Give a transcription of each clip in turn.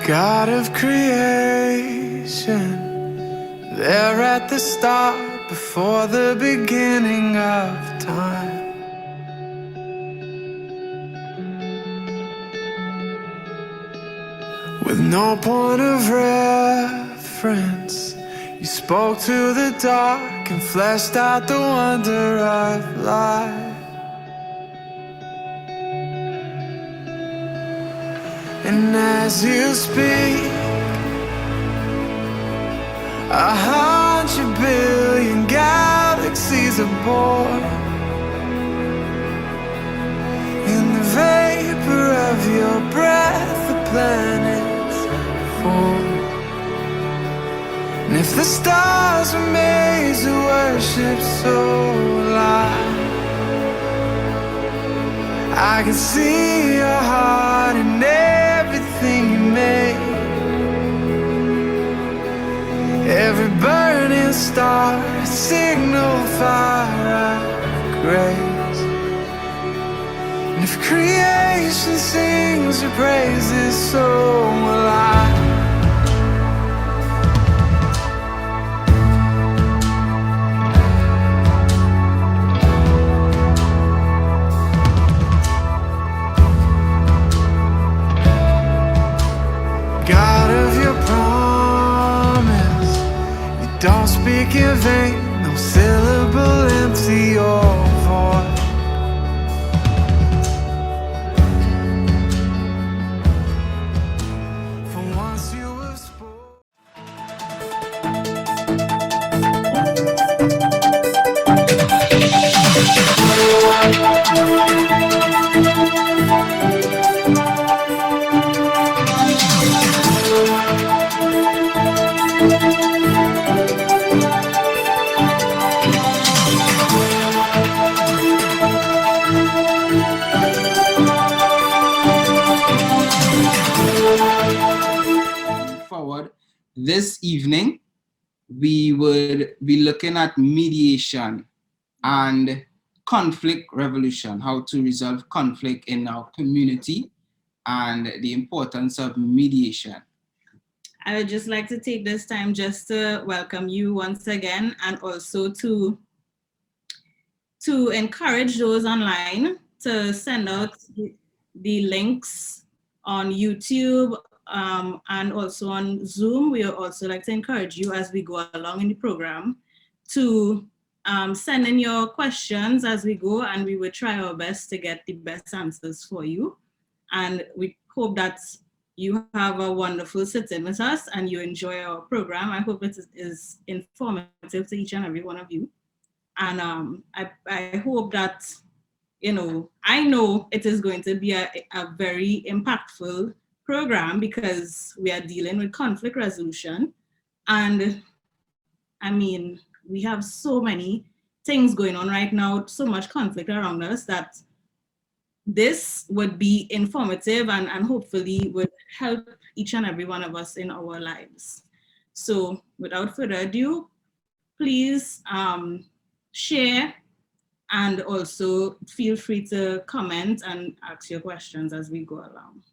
God of creation, there at the start, before the beginning of time. With no point of reference, you spoke to the dark and fleshed out the wonder of life. And as you speak, 100 billion galaxies are born. In the vapor of your breath, the planets form. And if the stars were made to worship so light, I can see your heart in everything you make. Every burning star, a signal fire of grace. And if creation sings your praises, so will I. God of your promise, you don't speak in vain, no syllable empty or void. For once you have spoken. Forward this evening, we would be looking at mediation and conflict resolution, how to resolve conflict in our community, and the importance of mediation. I would just like to take this time just to welcome you once again, and also to encourage those online to send out the links on YouTube and also on Zoom. We would also like to encourage you as we go along in the program to send in your questions as we go, and we will try our best to get the best answers for you. And we hope that you have a wonderful sit-in with us and you enjoy our program. I hope it is informative to each and every one of you. And I hope that, I know it is going to be a very impactful program because we are dealing with conflict resolution. And I mean, we have so many things going on right now, so much conflict around us, that this would be informative and hopefully would help each and every one of us in our lives. So without further ado, please share, and also feel free to comment and ask your questions as we go along.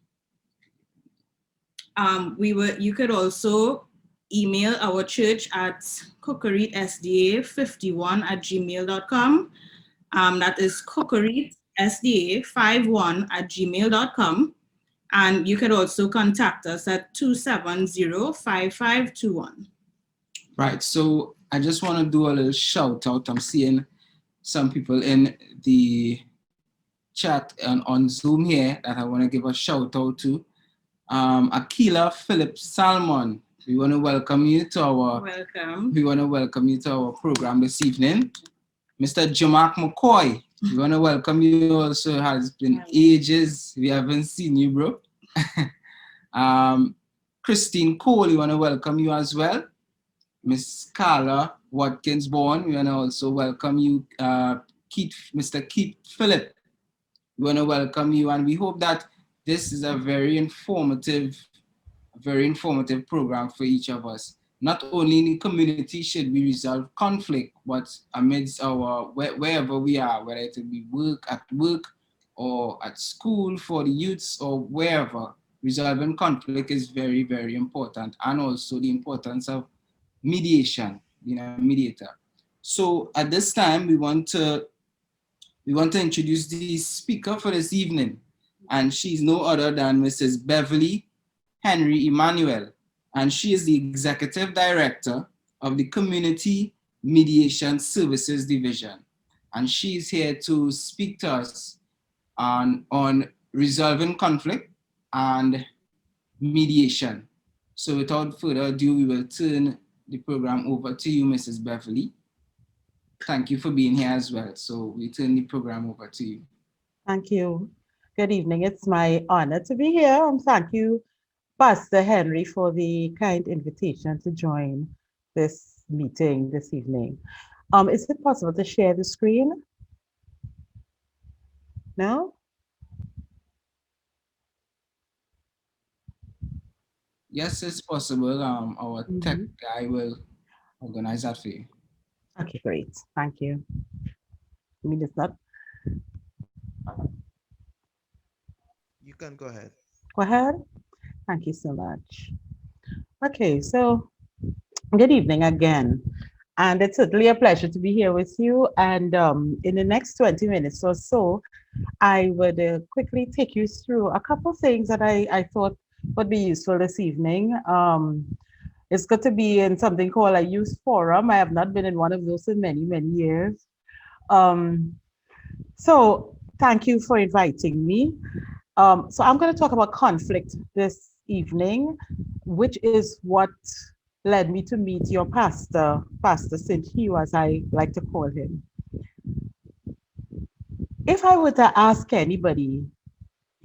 You could also email our church at cocoreetsda51@gmail.com. That is cocoreetsda51@gmail.com. And you could also contact us at 270-5521. Right, so I just want to do a little shout out. I'm seeing some people in the chat and on Zoom here that I want to give a shout out to. Akila Philip Salmon, we want to welcome you to our program this evening. Mr. Jamak McCoy, we want to welcome you also. Has been ages, we haven't seen you, bro. Christine Cole, we want to welcome you as well. Miss Carla Watkins-Bourne, we want to also welcome you. Mr. Keith Phillip, we want to welcome you, and we hope that this is a very informative program for each of us. Not only in the community should we resolve conflict, but amidst our, wherever we are, whether it be at work or at school for the youths or wherever, resolving conflict is very, very important, and also the importance of mediation, being a mediator. So at this time, we want to introduce the speaker for this evening, and she's no other than Mrs. Beverly Henry Emmanuel, and she is the Executive Director of the Community Mediation Services Division. And she's here to speak to us on resolving conflict and mediation. So without further ado, we will turn the program over to you, Mrs. Beverly. Thank you for being here as well. So we turn the program over to you. Thank you. Good evening. It's my honor to be here. And thank you, Pastor Henry, for the kind invitation to join this meeting this evening. Is it possible to share the screen? No? Yes, it's possible. Our tech guy will organize that for you. Okay, great. Thank you. I mean, it's not. You can go ahead. Go ahead. Thank you so much. Okay, so good evening again. And it's certainly a pleasure to be here with you. And in the next 20 minutes or so, I would quickly take you through a couple of things that I thought would be useful this evening. It's good to be in something called a youth forum. I have not been in one of those in many, many years. So thank you for inviting me. So I'm going to talk about conflict this evening, which is what led me to meet your pastor, Pastor St. Hugh, as I like to call him. If I were to ask anybody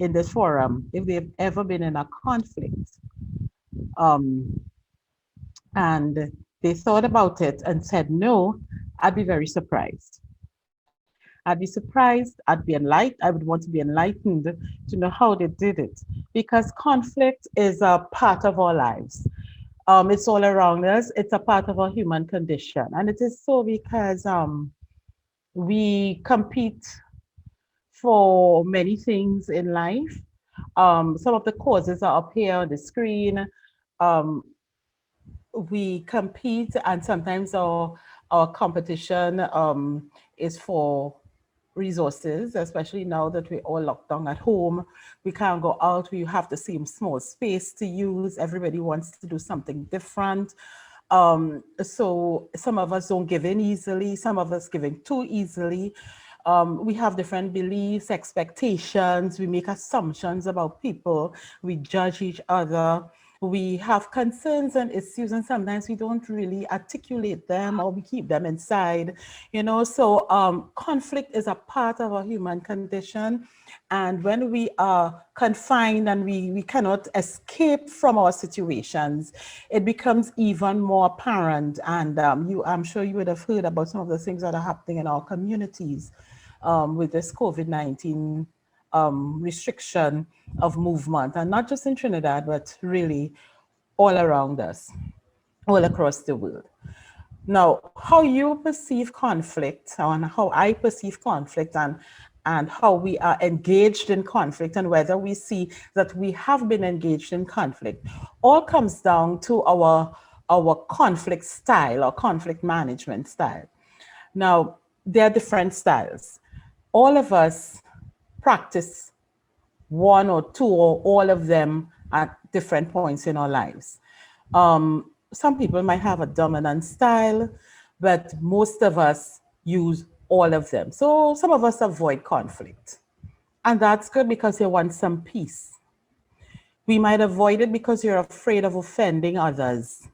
in this forum if they've ever been in a conflict, and they thought about it and said no, I'd be very surprised. I'd be surprised, I'd be enlightened, I would want to be enlightened to know how they did it, because conflict is a part of our lives. It's all around us, it's a part of our human condition. And it is so because we compete for many things in life. Some of the causes are up here on the screen. We compete, and sometimes our competition is for resources, especially now that we're all locked down at home. We can't go out, we have the same small space to use. Everybody wants to do something different. So some of us don't give in easily, some of us give in too easily. We have different beliefs, expectations, we make assumptions about people, we judge each other. We have concerns and issues, and sometimes we don't really articulate them, or we keep them inside, you know. So conflict is a part of our human condition. And when we are confined and we cannot escape from our situations, it becomes even more apparent. And I'm sure you would have heard about some of the things that are happening in our communities with this COVID-19 restriction of movement, and not just in Trinidad, but really all around us, all across the world. Now, how you perceive conflict, and how I perceive conflict, and how we are engaged in conflict, and whether we see that we have been engaged in conflict, all comes down to our conflict style or conflict management style. Now, there are different styles. All of us practice one or two or all of them at different points in our lives. Some people might have a dominant style, but most of us use all of them. So some of us avoid conflict, and that's good because you want some peace. We might avoid it because you're afraid of offending others.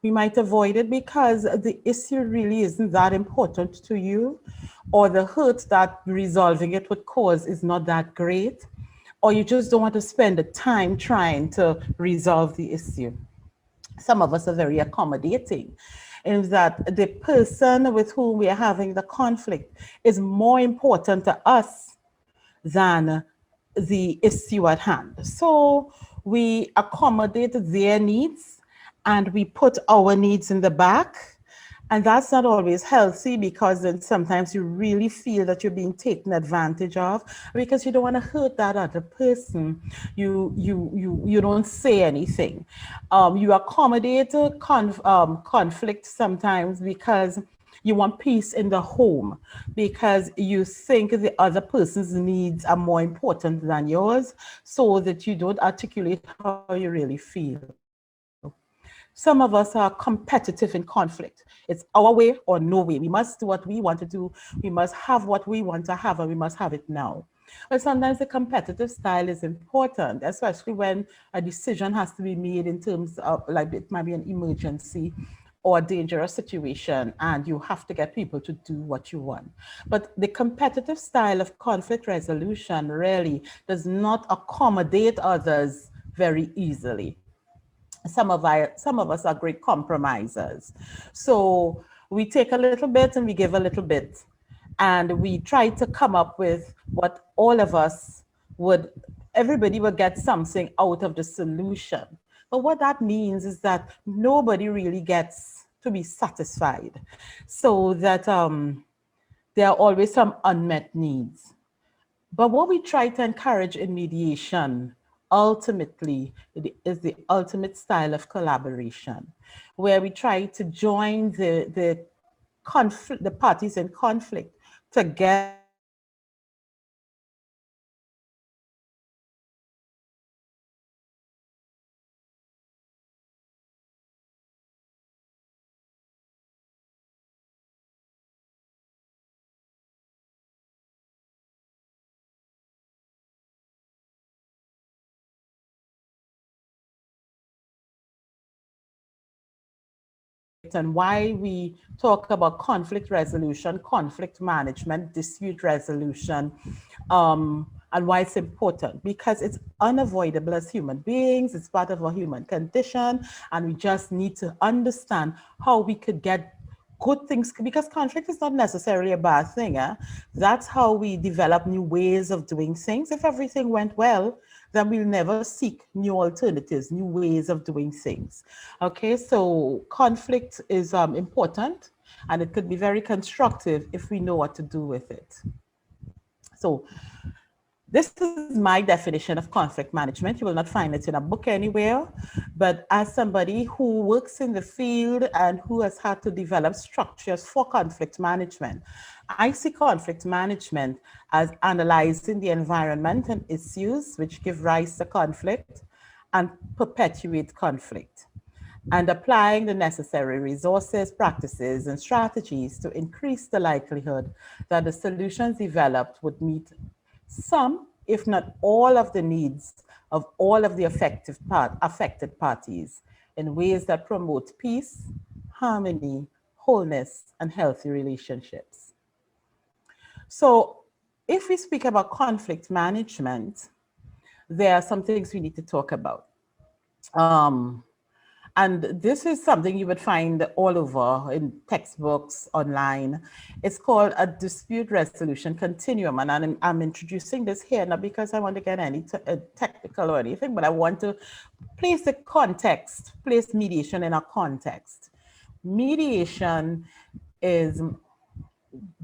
We might avoid it because the issue really isn't that important to you, or the hurt that resolving it would cause is not that great, or you just don't want to spend the time trying to resolve the issue. Some of us are very accommodating in that the person with whom we are having the conflict is more important to us than the issue at hand. So we accommodate their needs and we put our needs in the back, And that's not always healthy, because then sometimes you really feel that you're being taken advantage of, because you don't want to hurt that other person. You don't say anything. You accommodate conflict sometimes because you want peace in the home, because you think the other person's needs are more important than yours, so that you don't articulate how you really feel. Some of us are competitive in conflict. It's our way or no way. We must do what we want to do. We must have what we want to have, and we must have it now. But sometimes the competitive style is important, especially when a decision has to be made in terms of, like, it might be an emergency or a dangerous situation, and you have to get people to do what you want. But the competitive style of conflict resolution really does not accommodate others very easily. Some of us are great compromisers. So we take a little bit and we give a little bit. And we try to come up with what all of us would, everybody would get something out of the solution. But what that means is that nobody really gets to be satisfied. So that there are always some unmet needs. But what we try to encourage in mediation ultimately is the ultimate style of collaboration, where we try to join the parties in conflict together to resolve the conflict. And why we talk about conflict resolution, conflict management, dispute resolution, and why it's important, because it's unavoidable as human beings. It's part of our human condition, and we just need to understand how we could get good things, because conflict is not necessarily a bad thing. That's how we develop new ways of doing things. If everything went well, then we'll never seek new alternatives, new ways of doing things. Okay, so conflict is important, and it could be very constructive if we know what to do with it. So this is my definition of conflict management. You will not find it in a book anywhere, but as somebody who works in the field and who has had to develop structures for conflict management, I see conflict management as analyzing the environment and issues which give rise to conflict and perpetuate conflict, and applying the necessary resources, practices, and strategies to increase the likelihood that the solutions developed would meet some, if not all, of the needs of all of the affected parties in ways that promote peace, harmony, wholeness, and healthy relationships. So if we speak about conflict management, there are some things we need to talk about. Um, and this is something you would find all over in textbooks, online. It's called a dispute resolution continuum. And I'm introducing this here not because I want to get any technical or anything, but I want to place the context, place mediation in a context. Mediation is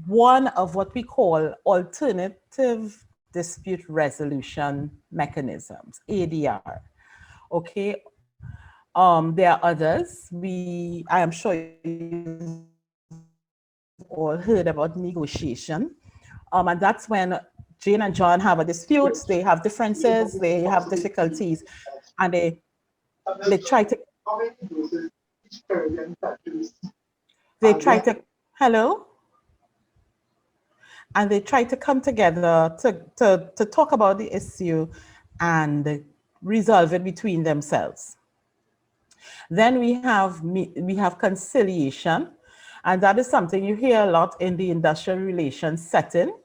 one of what we call alternative dispute resolution mechanisms, ADR. Okay, there are others. I am sure you've all heard about negotiation. And that's when Jane and John have a dispute, they have differences, they have difficulties, and they try to hello? And they try to come together to talk about the issue and resolve it between themselves. Then we have conciliation, and that is something you hear a lot in the industrial relations setting.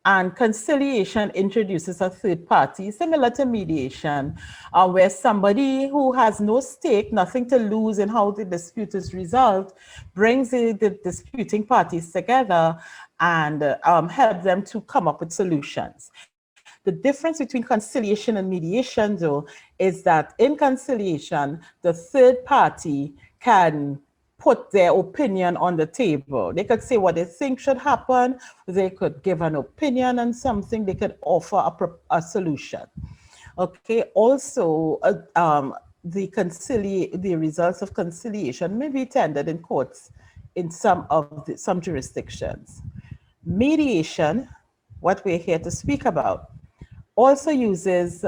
And conciliation introduces a third party, similar to mediation, where somebody who has no stake, nothing to lose in how the dispute is resolved, brings the disputing parties together and help them to come up with solutions. The difference between conciliation and mediation, though, is that in conciliation, the third party can put their opinion on the table. They could say what they think should happen. They could give an opinion on something. They could offer a solution. Okay. Also, the results of conciliation may be tendered in courts in some jurisdictions. Mediation, what we're here to speak about, also uses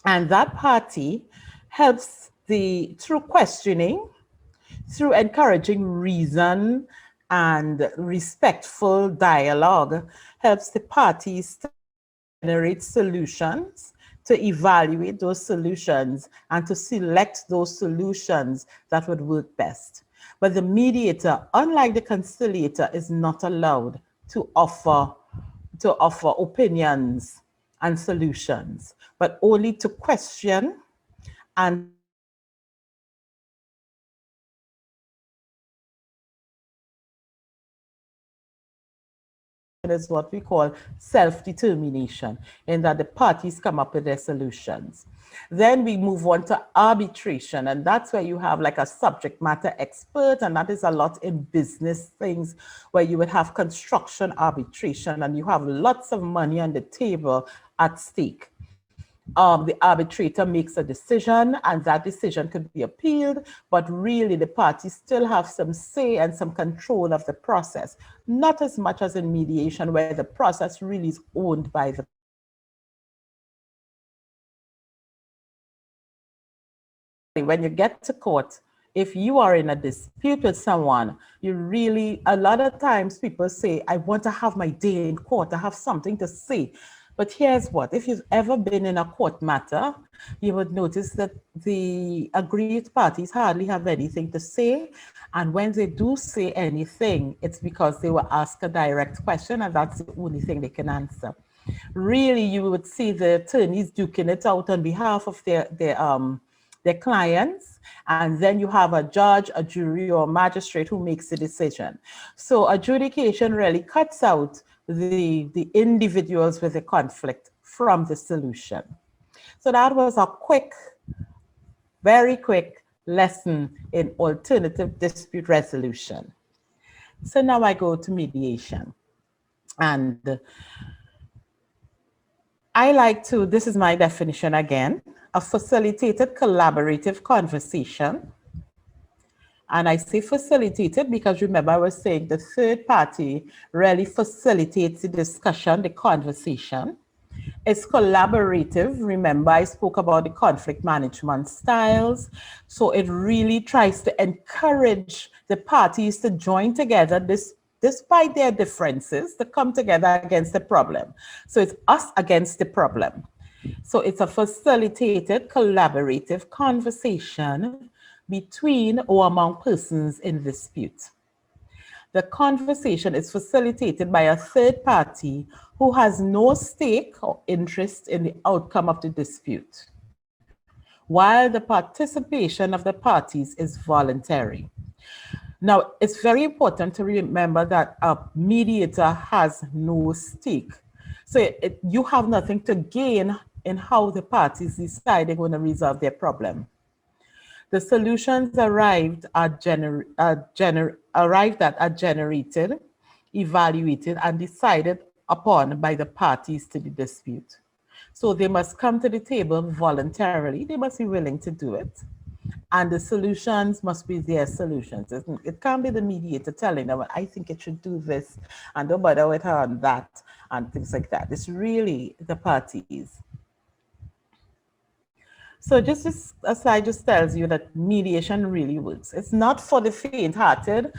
and that party helps through questioning, through encouraging reason and respectful dialogue, helps the parties to generate solutions, to evaluate those solutions, and to select those solutions that would work best. But the mediator, unlike the conciliator, is not allowed to offer opinions and solutions, but only to question and is what we call self-determination, in that the parties come up with their solutions. Then we move on to arbitration, and that's where you have like a subject matter expert, and that is a lot in business things where you would have construction arbitration and you have lots of money on the table at stake. The arbitrator makes a decision and that decision could be appealed, but really the parties still have some say and some control of the process, not as much as in mediation where the process really is owned by the when you get to court. If you are in a dispute with someone, you really, a lot of times people say, I want to have my day in court, I have something to say. But here's what, if you've ever been in a court matter, you would notice that the aggrieved parties hardly have anything to say. And when they do say anything, it's because they were asked a direct question and that's the only thing they can answer. Really, you would see the attorneys duking it out on behalf of their clients, and then you have a judge, a jury, or a magistrate who makes the decision. So adjudication really cuts out the individuals with the conflict from the solution. So that was a quick, very quick lesson in alternative dispute resolution. So now I go to mediation. And I like to, this is my definition again, a facilitated collaborative conversation. And I say facilitated because remember I was saying the third party really facilitates the discussion, the conversation. It's collaborative. Remember I spoke about the conflict management styles. So it really tries to encourage the parties to join together despite their differences, to come together against the problem. So it's us against the problem. So it's a facilitated collaborative conversation between or among persons in dispute. The conversation is facilitated by a third party who has no stake or interest in the outcome of the dispute, while the participation of the parties is voluntary. Now, it's very important to remember that a mediator has no stake. So you have nothing to gain in how the parties decide they're going to resolve their problem. The solutions arrived at are generated, evaluated, and decided upon by the parties to the dispute. So they must come to the table voluntarily. They must be willing to do it. And the solutions must be their solutions. It can't be the mediator telling them, I think it should do this, and don't bother with her on that, and things like that. It's really the parties. So just this aside just tells you that mediation really works. It's not for the faint-hearted.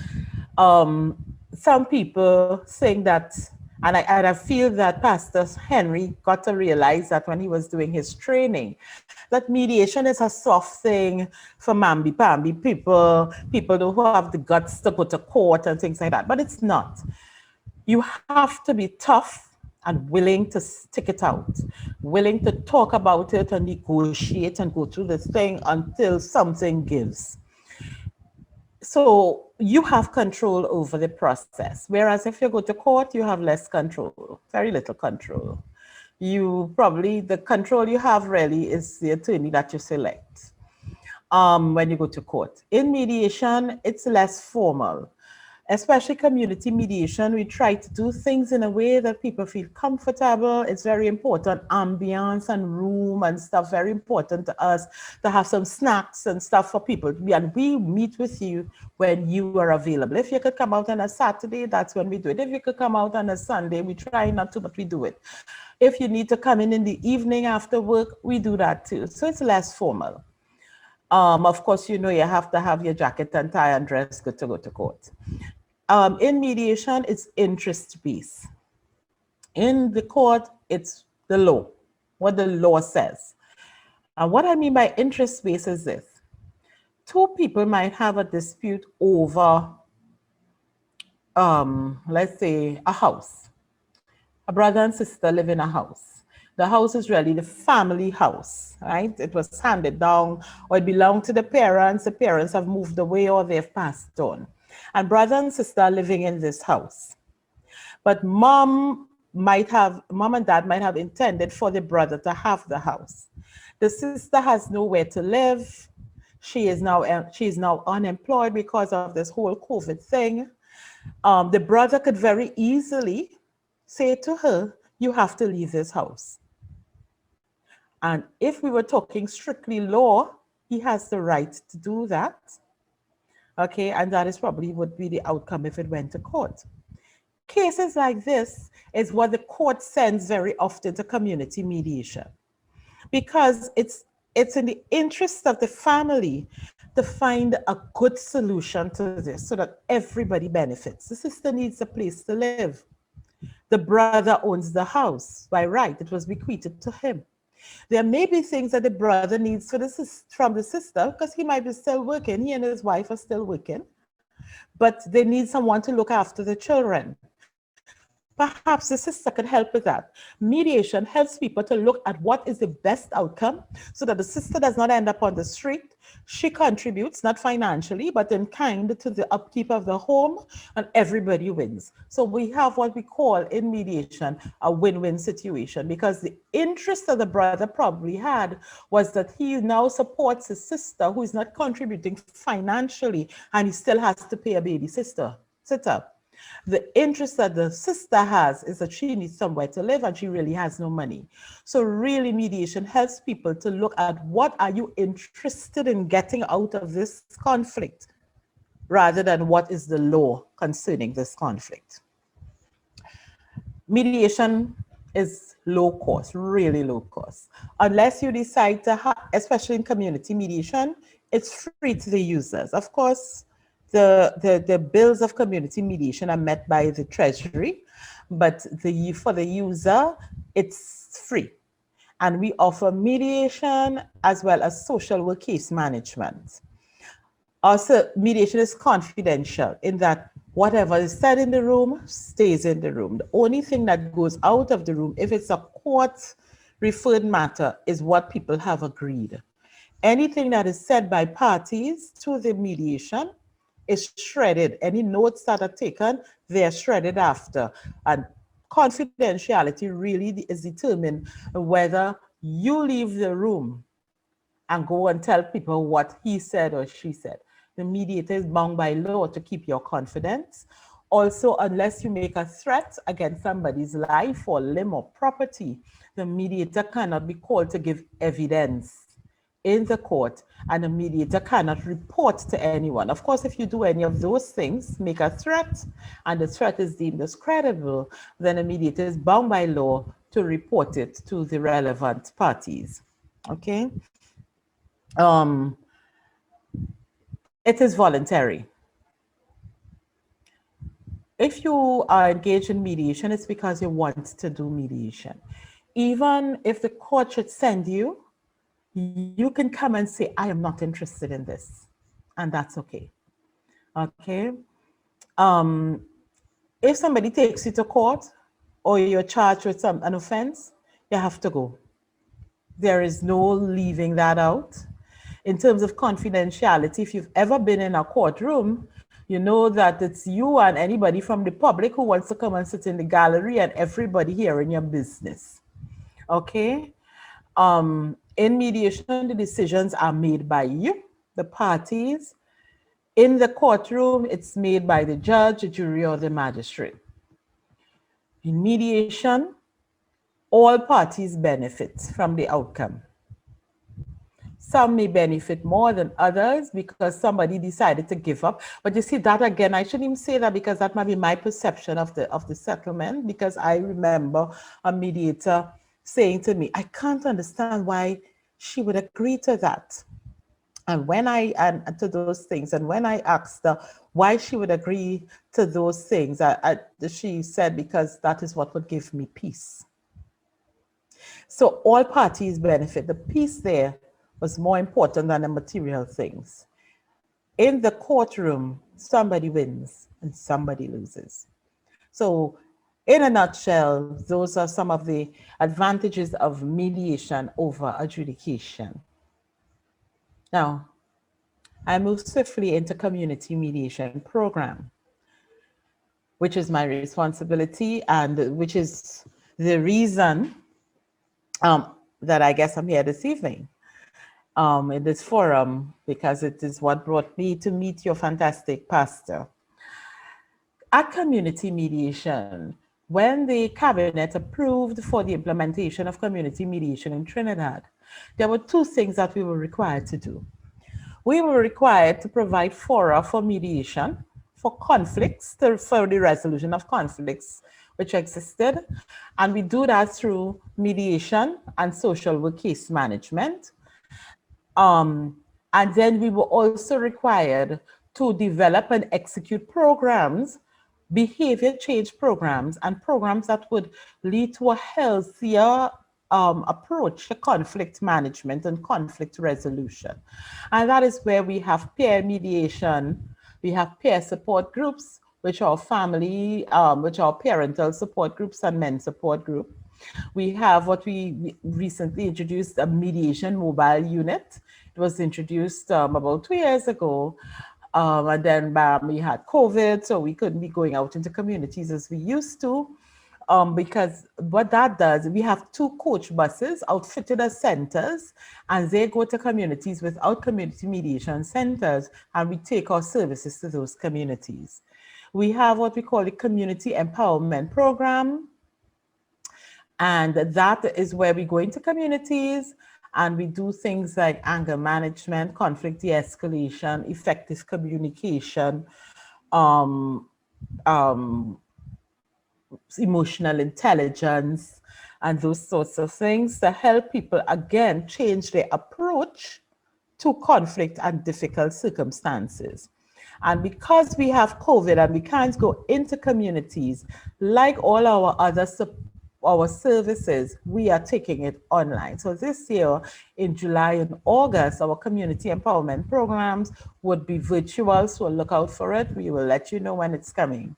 Some people saying that And I feel that Pastor Henry got to realize that when he was doing his training, that mediation is a soft thing for mamby-pamby people who have the guts to go to court and things like that. But it's not. You have to be tough and willing to stick it out, willing to talk about it and negotiate and go through this thing until something gives. So you have control over the process. Whereas if you go to court, you have less control, very little control. You probably, the control you have really is the attorney that you select when you go to court. In mediation, it's less formal. Especially community mediation, we try to do things in a way that people feel comfortable. It's very important. Ambience and room and stuff, very important to us to have some snacks and stuff for people. And we meet with you when you are available. If you could come out on a Saturday, that's when we do it. If you could come out on a Sunday, we try not to, but we do it. If you need to come in the evening after work, we do that too. So it's less formal. Of course, you know, you have to have your jacket and tie and dress good to go to court. In mediation, it's interest-based. In the court, it's the law, what the law says. And what I mean by interest-based is this. Two people might have a dispute over, let's say, a house. A brother and sister live in a house. The house is really the family house, right? It was handed down or it belonged to the parents. The parents have moved away or they've passed on. And brother and sister are living in this house. But mom and dad might have intended for the brother to have the house. The sister has nowhere to live. She is now unemployed because of this whole COVID thing. The brother could very easily say to her, you have to leave this house. And if we were talking strictly law, he has the right to do that. Okay, and that is probably would be the outcome if it went to court. Cases like this is what the court sends very often to community mediation, because it's in the interest of the family to find a good solution to this so that everybody benefits. The sister needs a place to live. The brother owns the house by right. It was bequeathed to him. There may be things that the brother needs from the sister because he might be still working. He and his wife are still working, but they need someone to look after the children. Perhaps the sister could help with that. Mediation helps people to look at what is the best outcome so that the sister does not end up on the street. She contributes, not financially, but in kind to the upkeep of the home, and everybody wins. So we have what we call in mediation a win-win situation, because the interest that the brother probably had was that he now supports his sister who is not contributing financially, and he still has to pay a babysitter. The interest that the sister has is that she needs somewhere to live and she really has no money. So really mediation helps people to look at what are you interested in getting out of this conflict rather than what is the law concerning this conflict. Mediation is low cost, really low cost. Unless you decide to especially in community mediation, it's free to the users. Of course, the bills of community mediation are met by the Treasury, but for the user, it's free. And we offer mediation as well as social work case management. Also, mediation is confidential in that whatever is said in the room stays in the room. The only thing that goes out of the room, if it's a court-referred matter, is what people have agreed. Anything that is said by parties to the mediation is shredded. Any notes that are taken, they're shredded after. And confidentiality really is determined whether you leave the room and go and tell people what he said or she said. The mediator is bound by law to keep your confidence. Also, unless you make a threat against somebody's life or limb or property, the mediator cannot be called to give evidence in the court, and the mediator cannot report to anyone. Of course, if you do any of those things, make a threat, and the threat is deemed as credible, then the mediator is bound by law to report it to the relevant parties. Okay? It is voluntary. if you are engaged in mediation, it's because you want to do mediation. Even if the court should send you, you can come and say, I am not interested in this. And that's okay. Okay. Um, if somebody takes you to court or you're charged with an offense, you have to go. There is no leaving that out. In terms of confidentiality, if you've ever been in a courtroom, you know that it's you and anybody from the public who wants to come and sit in the gallery and everybody hearing your business. Okay? In mediation, the decisions are made by you, the parties. In the courtroom, it's made by the judge, the jury, or the magistrate. In mediation, all parties benefit from the outcome. Some may benefit more than others because somebody decided to give up. But you see that again, I shouldn't even say that because that might be my perception of the settlement, because I remember a mediator saying to me, I can't understand why she would agree to that. And to those things, and when I asked her why she would agree to those things, she said, because that is what would give me peace. So all parties benefit. The peace there was more important than the material things. In the courtroom, somebody wins and somebody loses. So in a nutshell, those are some of the advantages of mediation over adjudication. Now, I move swiftly into community mediation program, which is my responsibility and which is the reason that I guess I'm here this evening in this forum, because it is what brought me to meet your fantastic pastor. At community mediation, when the cabinet approved for the implementation of community mediation in Trinidad, there were two things that we were required to do. We were required to provide fora for mediation, for conflicts, for the resolution of conflicts which existed. And we do that through mediation and social work case management. And then we were also required to develop and execute programs, behavior change programs, and programs that would lead to a healthier approach to conflict management and conflict resolution. And that is where we have peer mediation, we have peer support groups, which are family, which are parental support groups and men support group. We have what we recently introduced, a mediation mobile unit. It was introduced about 2 years ago. And then we had COVID, so we couldn't be going out into communities as we used to. Because what that does, we have 2 coach buses outfitted as centers, and they go to communities without community mediation centers, and we take our services to those communities. We have what we call the Community Empowerment Program, and that is where we go into communities and we do things like anger management, conflict de-escalation, effective communication, emotional intelligence, and those sorts of things to help people, again, change their approach to conflict and difficult circumstances. And because we have COVID and we can't go into communities, like all our other our services, we are taking it online. So this year, in July and August, our community empowerment programs would be virtual, so look out for it. We will let you know when it's coming.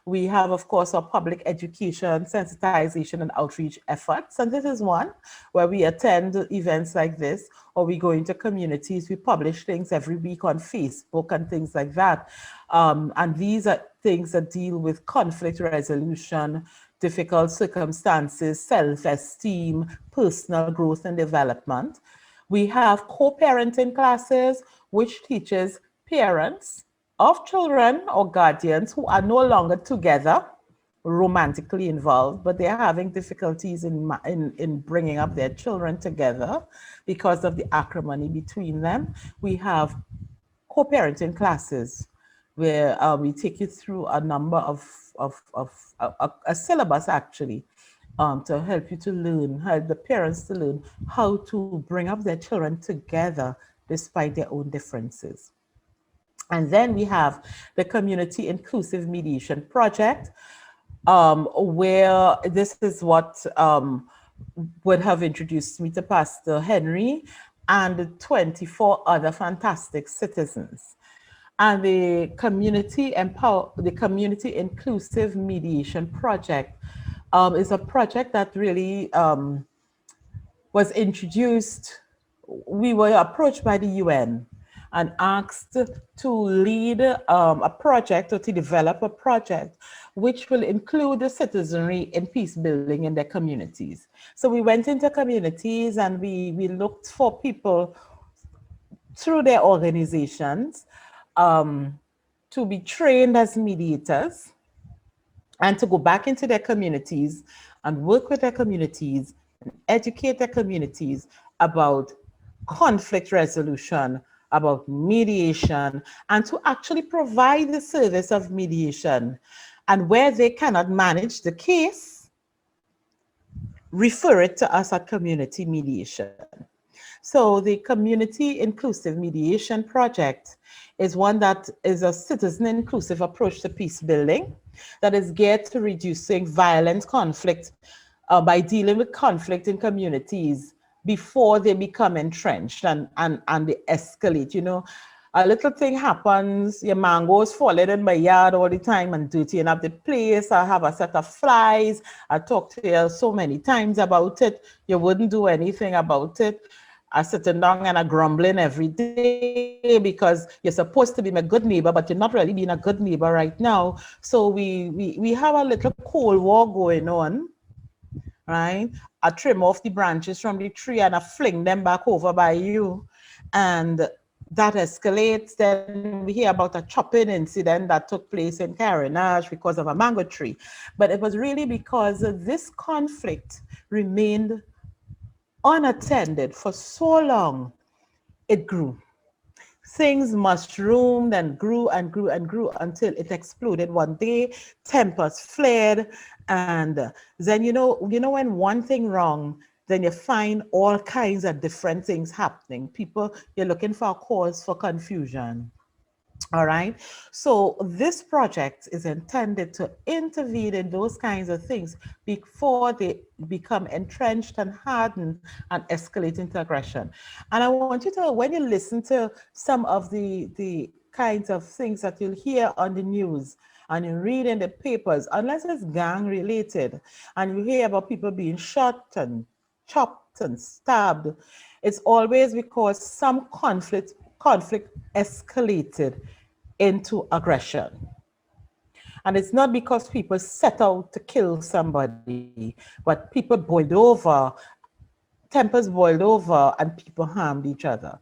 We have, of course, our public education, sensitization, and outreach efforts. And this is one where we attend events like this, or we go into communities. We publish things every week on Facebook and things like that. And these are things that deal with conflict resolution, difficult circumstances, self-esteem, personal growth and development. We have co-parenting classes, which teaches parents of children or guardians who are no longer together, romantically involved, but they're having difficulties in bringing up their children together because of the acrimony between them. We have co-parenting classes where we take you through a number of a syllabus actually, to help you to learn, help the parents to learn how to bring up their children together despite their own differences. And then we have the Community Inclusive Mediation Project, where this is what would have introduced me to Pastor Henry and 24 other fantastic citizens. And the Community Inclusive Mediation Project is a project that really was introduced. We were approached by the UN and asked to lead a project or to develop a project which will include the citizenry in peace building in their communities. So we went into communities and we looked for people through their organizations to be trained as mediators and to go back into their communities and work with their communities and educate their communities about conflict resolution, about mediation, and to actually provide the service of mediation. And where they cannot manage the case, refer it to us at community mediation. So the Community Inclusive Mediation Project is one that is a citizen inclusive approach to peace building that is geared to reducing violent conflict by dealing with conflict in communities before they become entrenched and they escalate. You know, a little thing happens, your mangoes falling in my yard all the time and dirtying up the place. I have a set of flies. I talked to you so many times about it. You wouldn't do anything about it. I sitting down and I grumbling every day because you're supposed to be my good neighbor, but you're not really being a good neighbor right now. So we have a little cold war going on, right? I trim off the branches from the tree and I fling them back over by you. And that escalates. Then we hear about a chopping incident that took place in Carenage because of a mango tree. But it was really because this conflict remained unattended for so long, it grew. Things mushroomed and grew and grew and grew until it exploded one day. Tempers flared, and then you know when one thing wrong, then you find all kinds of different things happening. People, you're looking for a cause for confusion. All right. So this project is intended to intervene in those kinds of things before they become entrenched and hardened and escalate into aggression. And I want you to, when you listen to some of the kinds of things that you'll hear on the news and you read in the papers, unless it's gang related, and you hear about people being shot and chopped and stabbed, it's always because some conflict escalated into aggression. And it's not because people set out to kill somebody, but people boiled over, tempers boiled over, and people harmed each other.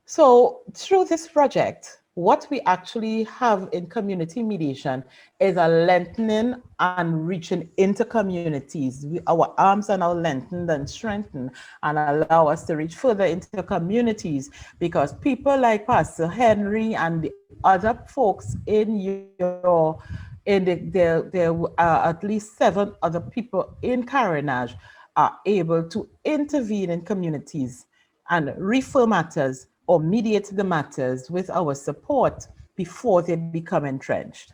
So through this project, what we actually have in community mediation is a lengthening and reaching into communities. Our arms are now lengthened and strengthened and allow us to reach further into communities because people like Pastor Henry and the other folks in there are at least 7 other people in Carenage are able to intervene in communities and refer matters or mediate the matters with our support before they become entrenched.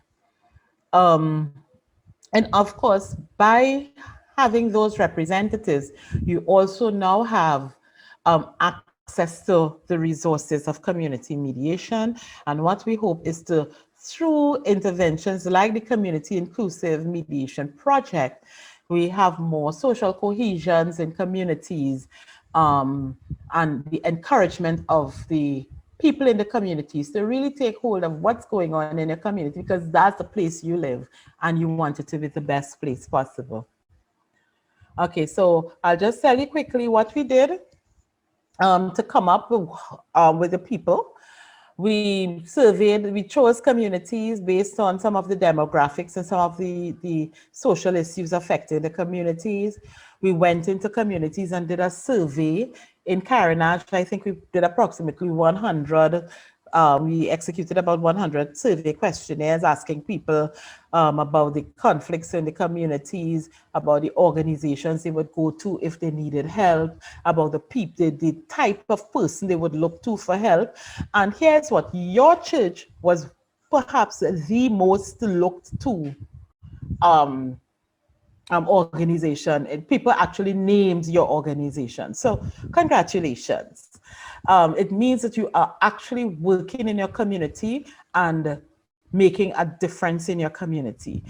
And of course, by having those representatives, you also now have access to the resources of community mediation. And what we hope is to, through interventions like the Community Inclusive Mediation Project, we have more social cohesions in communities and the encouragement of the people in the communities to really take hold of what's going on in your community because that's the place you live and you want it to be the best place possible. Okay, so I'll just tell you quickly what we did to come up with the people. We surveyed, we chose communities based on some of the demographics and some of the social issues affecting the communities. We went into communities and did a survey in Carenage. I think we did approximately 100 We executed about 100 survey questionnaires asking people about the conflicts in the communities, about the organizations they would go to if they needed help, about the people, the type of person they would look to for help. And here's what your church was perhaps the most looked to um, organization, and people actually named your organization. So congratulations. It means that you are actually working in your community and making a difference in your community.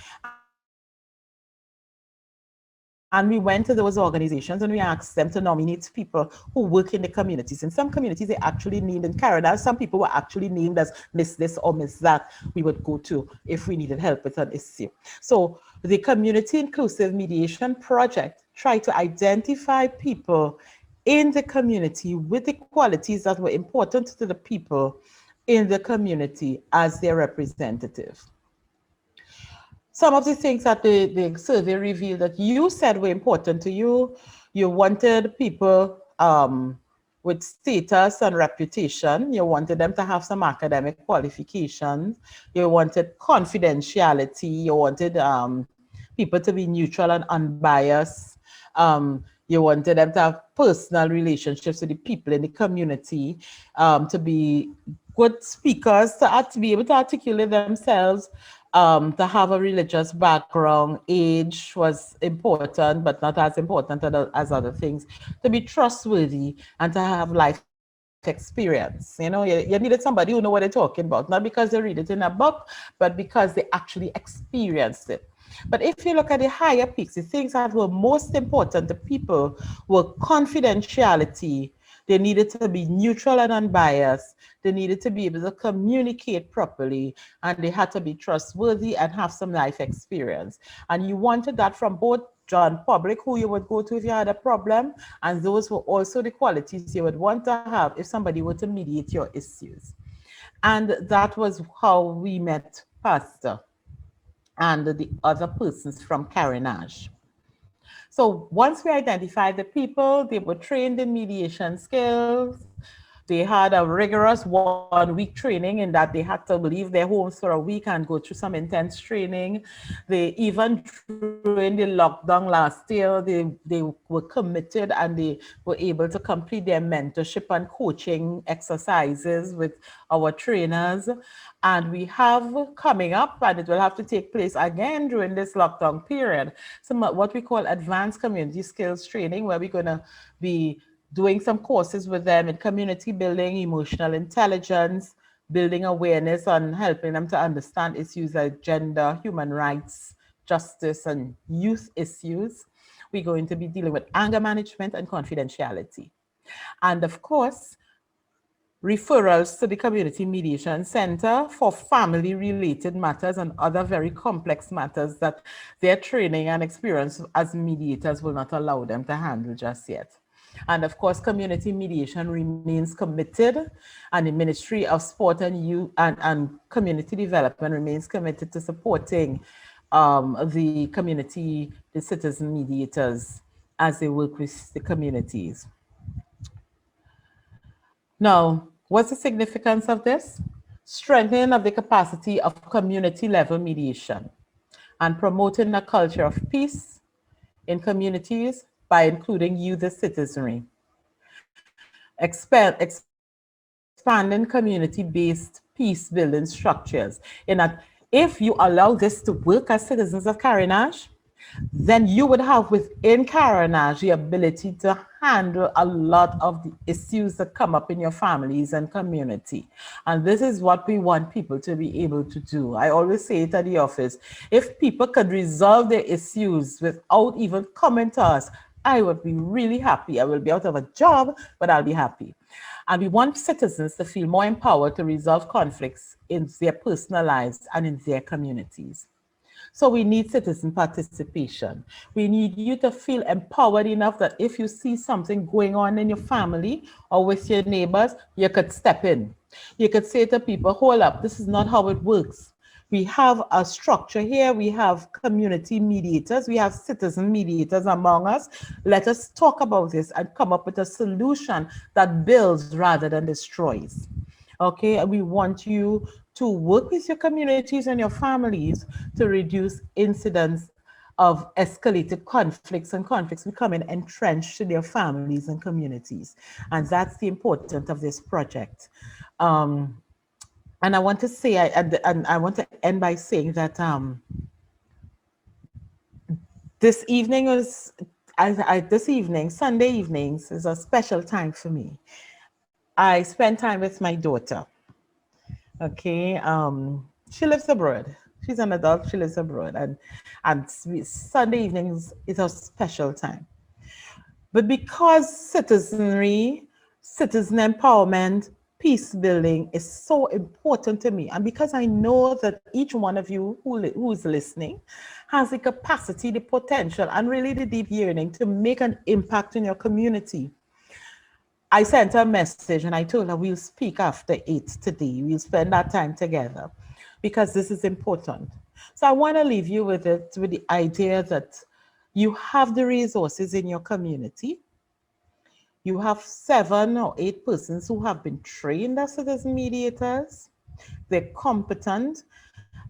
And we went to those organizations and we asked them to nominate people who work in the communities. In some communities, they actually named in Canada, some people were actually named as Miss this or Miss that we would go to if we needed help with an issue. So the Community Inclusive Mediation Project tried to identify people in the community with the qualities that were important to the people in the community as their representative. Some of the things that the survey revealed that you said were important to you, you wanted people with status and reputation. You wanted them to have some academic qualifications. You wanted confidentiality. You wanted people to be neutral and unbiased. You wanted them to have personal relationships with the people in the community, to be good speakers, to be able to articulate themselves, to have a religious background. Age was important, but not as important as other things. To be trustworthy and to have life experience. You needed somebody who know what they're talking about, not because they read it in a book, but because they actually experienced it. But if you look at the higher peaks, the things that were most important to people were confidentiality. They needed to be neutral and unbiased. They needed to be able to communicate properly, and they had to be trustworthy and have some life experience. And you wanted that from both John Public, who you would go to if you had a problem, and those were also the qualities you would want to have if somebody were to mediate your issues. And that was how we met Pastor and the other persons from Carenage. So once we identified the people, they were trained in mediation skills. They had a rigorous 1 week training in that they had to leave their homes for a week and go through some intense training. They even during the lockdown last year, they were committed and they were able to complete their mentorship and coaching exercises with our trainers. And we have coming up, and it will have to take place again during this lockdown period, some what we call advanced community skills training, where we're going to be doing some courses with them in community building, emotional intelligence, building awareness, and helping them to understand issues like gender, human rights, justice, and youth issues. We're going to be dealing with anger management and confidentiality. And of course, referrals to the Community Mediation Center for family related matters and other very complex matters that their training and experience as mediators will not allow them to handle just yet. And of course, community mediation remains committed, and the Ministry of Sport and Youth and Community Development remains committed to supporting the community, the citizen mediators as they work with the communities. Now, what's the significance of this? Strengthening of the capacity of community level mediation and promoting a culture of peace in communities by including youth as citizenry. Expanding community-based peace-building structures in that if you allow this to work as citizens of Carenage, then you would have within Carenage the ability to handle a lot of the issues that come up in your families and community. And this is what we want people to be able to do. I always say it at the office, if people could resolve their issues without even coming to us, I would be really happy. I will be out of a job, but I'll be happy. And we want citizens to feel more empowered to resolve conflicts in their personal lives and in their communities. So we need citizen participation. We need you to feel empowered enough that if you see something going on in your family or with your neighbors, you could step in. You could say to people, hold up, this is not how it works. We have a structure here. We have community mediators. We have citizen mediators among us. Let us talk about this and come up with a solution that builds rather than destroys. Okay, we want you to work with your communities and your families to reduce incidents of escalated conflicts and conflicts becoming entrenched in their families and communities. And that's the importance of this project. Um, and I want to say, and I want to end by saying that this evening is, this evening, Sunday evenings, is a special time for me. I spend time with my daughter. Okay, she lives abroad. She's an adult. She lives abroad, and Sunday evenings is a special time. But because citizen empowerment, peace building is so important to me, and because I know that each one of you who is listening has the capacity, the potential, and really the deep yearning to make an impact in your community, I sent her a message and I told her we'll speak after 8 today. We'll spend that time together because this is important. So I want to leave you with it, with the idea that you have the resources in your community. You have 7 or 8 persons who have been trained as citizen mediators. They're competent.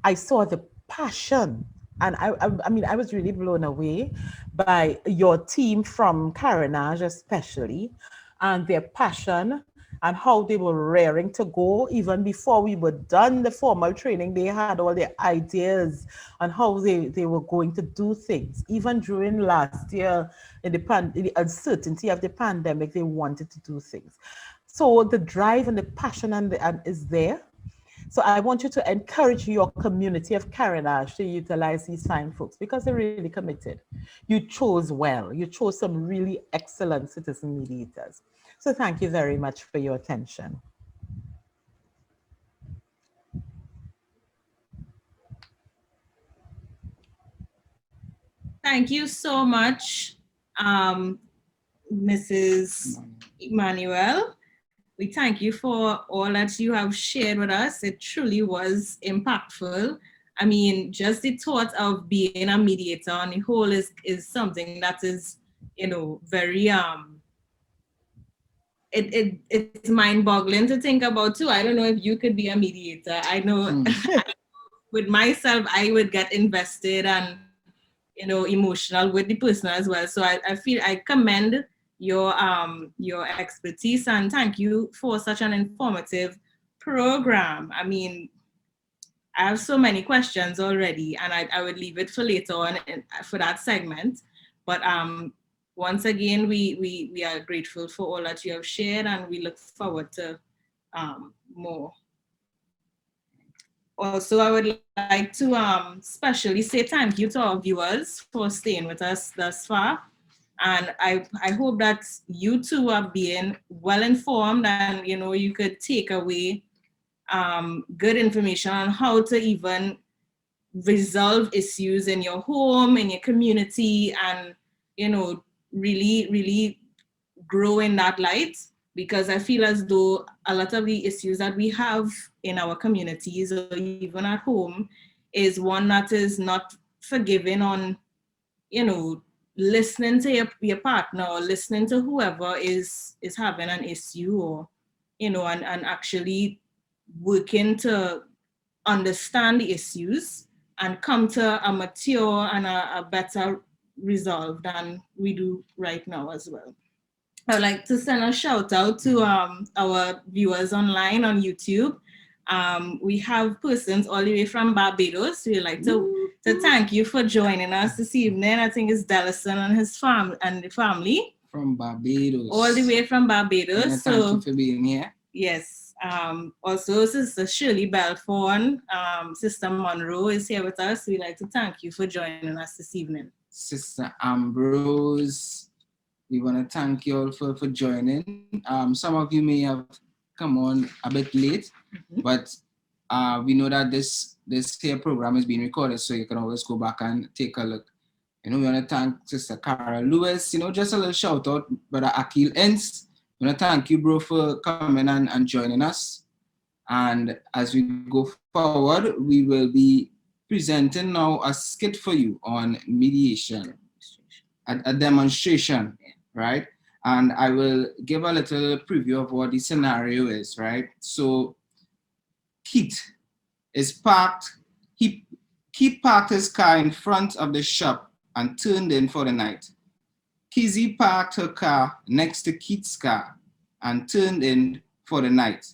I saw the passion, and I mean, I was really blown away by your team from Carenage, especially, and their passion and how they were raring to go. Even before we were done the formal training, they had all their ideas on how they were going to do things. Even during last year, in the uncertainty of the pandemic, they wanted to do things. So the drive and the passion and is there. So I want you to encourage your community of Carenage to utilize these fine folks because they're really committed. You chose well. You chose some really excellent citizen mediators. So thank you very much for your attention. Thank you so much, Mrs. Emmanuel. We thank you for all that you have shared with us. It truly was impactful. I mean, just the thought of being a mediator on the whole is something that is, very it's mind-boggling to think about too. I don't know if you could be a mediator. I know with myself, I would get invested and emotional with the person as well. So I feel I commend your expertise and thank you for such an informative program. I mean, I have so many questions already, and I would leave it for later on for that segment. But once again, we are grateful for all that you have shared, and we look forward to more. Also, I would like to especially say thank you to our viewers for staying with us thus far. And I hope that you too are being well informed and you could take away good information on how to even resolve issues in your home, in your community, and really, really grow in that light, because I feel as though a lot of the issues that we have in our communities or even at home is one that is not forgiving on, listening to your partner or listening to whoever is having an issue, or, and actually working to understand the issues and come to a mature and a better resolve than we do right now as well. I'd like to send a shout out to our viewers online on YouTube. We have persons all the way from Barbados. We'd like to thank you for joining us this evening. I think it's Dellison and his the family. From Barbados. All the way from Barbados. Yeah, thank you for being here. Yes. Also, Sister Shirley Belforn, Sister Monroe is here with us. We'd like to thank you for joining us this evening. Sister Ambrose, we want to thank you all for joining. Some of you may have come on a bit late, but we know that this here program is being recorded, so you can always go back and take a look. We want to thank Sister Carol Lewis, just a little shout out, Brother Akil Enns. We want to thank you, bro, for coming and joining us. And as we go forward, we will be presenting now a skit for you on mediation, a demonstration, right? And I will give a little preview of what the scenario is, right? So Keith is parked, Keith parked his car in front of the shop and turned in for the night. Kizzy parked her car next to Keith's car and turned in for the night.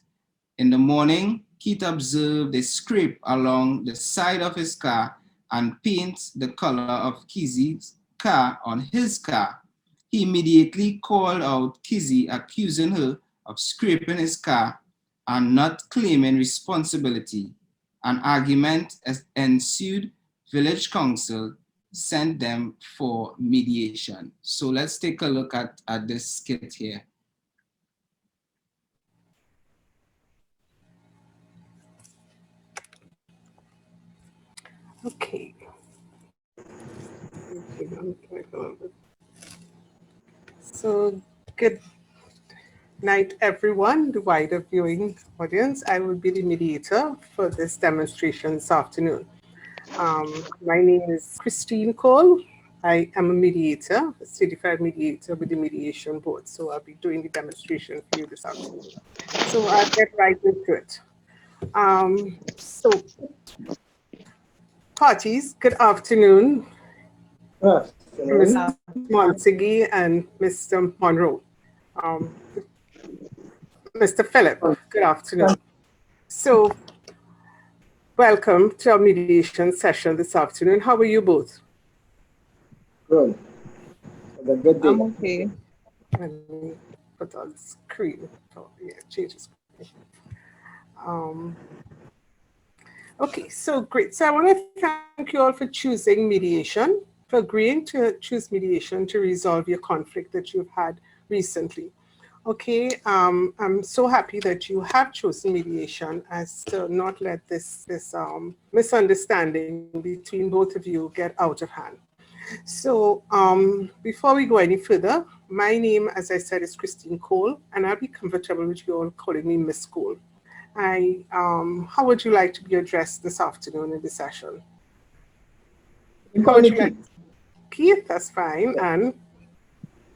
In the morning, Keith observed a scrape along the side of his car and paint the color of Kizzy's car on his car. He immediately called out Kizzy, accusing her of scraping his car and not claiming responsibility. An argument ensued. Village Council sent them for mediation. So let's take a look at this skit here. Okay. So good night, everyone, the wider viewing audience. I will be the mediator for this demonstration this afternoon. My name is Christine Cole. I am a mediator, a certified mediator with the Mediation Board. So I'll be doing the demonstration for you this afternoon. So I'll get right into it. So parties, good afternoon. Mr. Montague and Mr. Monroe. Mr. Phillip, good afternoon. So, welcome to our mediation session this afternoon. How are you both? Good. Have a good day. I'm okay. Let me put on the screen. Oh, yeah, change the screen. Okay, so great. So I want to thank you all for choosing mediation, for agreeing to choose mediation to resolve your conflict that you've had recently. Okay, I'm so happy that you have chosen mediation as to not let this misunderstanding between both of you get out of hand. So before we go any further, my name, as I said, is Christine Cole, and I'll be comfortable with you all calling me Miss Cole. How would you like to be addressed this afternoon in the session? How would you like? Keith, that's fine, and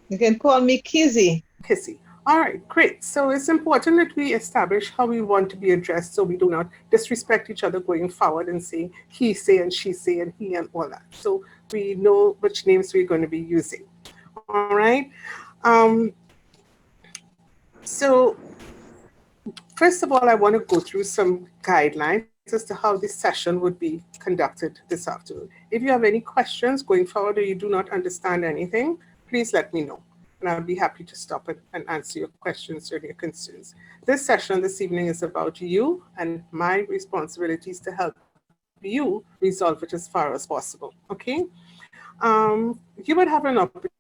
you can call me Kizzy. Kizzy. All right, great. So it's important that we establish how we want to be addressed so we do not disrespect each other going forward and say he say and she say and he and all that. So we know which names we're going to be using. All right. So first of all, I want to go through some guidelines as to how this session would be conducted this afternoon. If you have any questions going forward or you do not understand anything, please let me know. And I'll be happy to stop it and answer your questions or your concerns. This session this evening is about you, and my responsibility is to help you resolve it as far as possible, okay? You would have an opportunity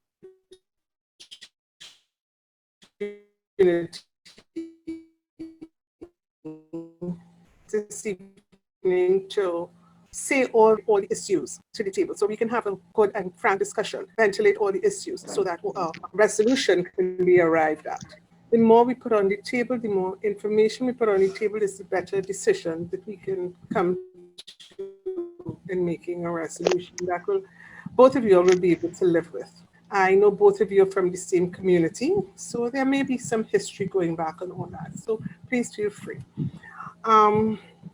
this evening to say all the issues to the table so we can have a good and frank discussion, ventilate all the issues so that a resolution can be arrived at. The more we put on the table, the more information we put on the table is the better decision that we can come to in making a resolution that both of you will be able to live with. I know both of you are from the same community, so there may be some history going back on all that. So please feel free.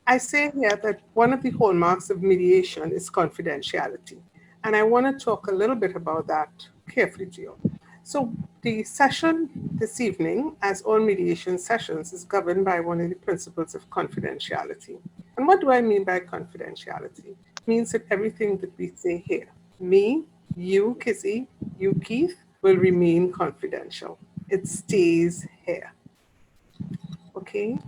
I say here that one of the hallmarks of mediation is confidentiality. And I want to talk a little bit about that carefully to you. So the session this evening, as all mediation sessions, is governed by one of the principles of confidentiality. And what do I mean by confidentiality? It means that everything that we say here, me, you, Kizzy, you, Keith, will remain confidential. It stays here. Okay?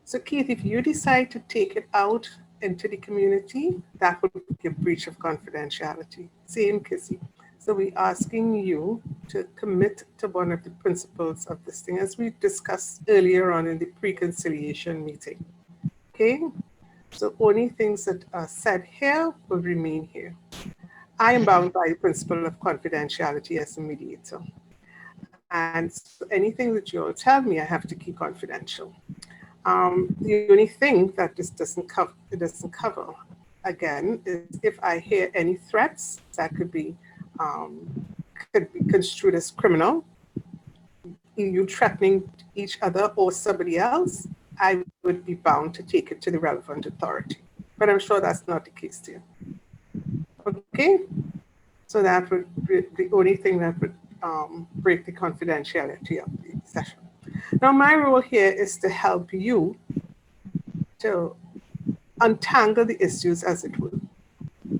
So Keith, if you decide to take it out into the community, that would be a breach of confidentiality. Same, Kizzy. So we're asking you to commit to one of the principles of this thing, as we discussed earlier on in the pre-conciliation meeting. Okay? So only things that are said here will remain here. I am bound by the principle of confidentiality as a mediator. And so anything that you all tell me, I have to keep confidential. The only thing that this doesn't cover, again, is if I hear any threats that could be construed as criminal, you threatening each other or somebody else, I would be bound to take it to the relevant authority. But I'm sure that's not the case here. Okay? So that would be the only thing that would break the confidentiality of the session. Now, my role here is to help you to untangle the issues, as it were,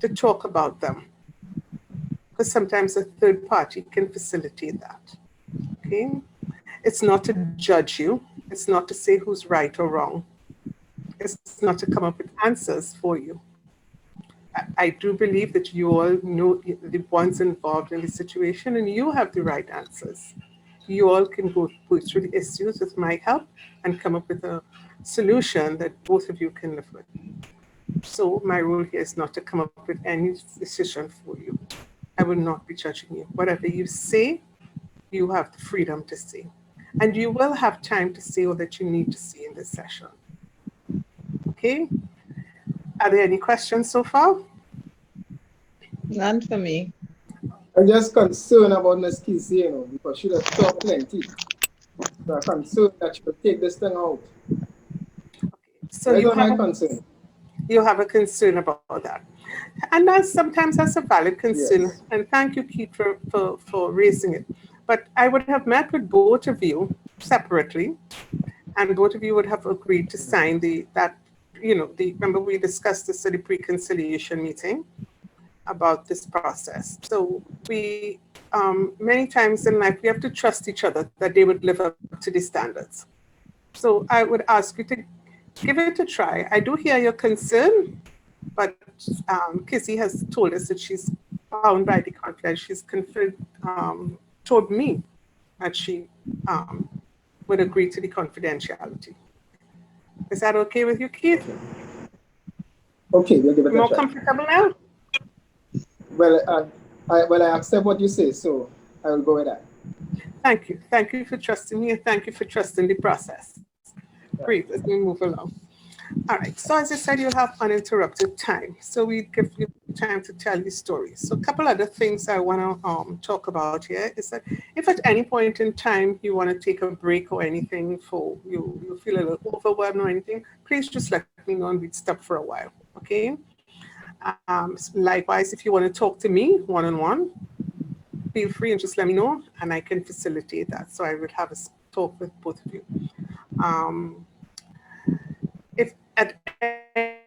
to talk about them. Because sometimes a third party can facilitate that. Okay? It's not to judge you. It's not to say who's right or wrong. It's not to come up with answers for you. I do believe that you all know the ones involved in the situation and you have the right answers. You all can go through the issues with my help and come up with a solution that both of you can live with. So my role here is not to come up with any decision for you. I will not be judging you. Whatever you say, you have the freedom to say. And you will have time to say all that you need to say in this session. Okay? Are there any questions so far? None for me. I'm just concerned about Ms. Kizzy, you know, because she does talk plenty. So I'm concerned that she will take this thing out. So That's my concern. you have a concern about that. And sometimes that's a valid concern. Yes. And thank you, Keith, for raising it. But I would have met with both of you separately, and both of you would have agreed to sign remember we discussed this at the pre-conciliation meeting about this process. So we, many times in life, we have to trust each other that they would live up to the standards. So I would ask you to give it a try. I do hear your concern, but Kizzy has told us that she's bound by the confidence. She's told me that she would agree to the confidentiality. Is that okay with you, Keith? Okay, we'll give it a More try. comfortable now? Well, I accept what you say, so I will go with that. Thank you. Thank you for trusting me, and thank you for trusting the process. Great, as we move along. All right, so as I said, you have uninterrupted time. So we give you time to tell your story. So a couple other things I want to talk about here is that if at any point in time you want to take a break or anything, for you feel a little overwhelmed or anything, please just let me know and we'd stop for a while, okay? Likewise, if you want to talk to me one-on-one, feel free and just let me know and I can facilitate that. So I would have a talk with both of you. If at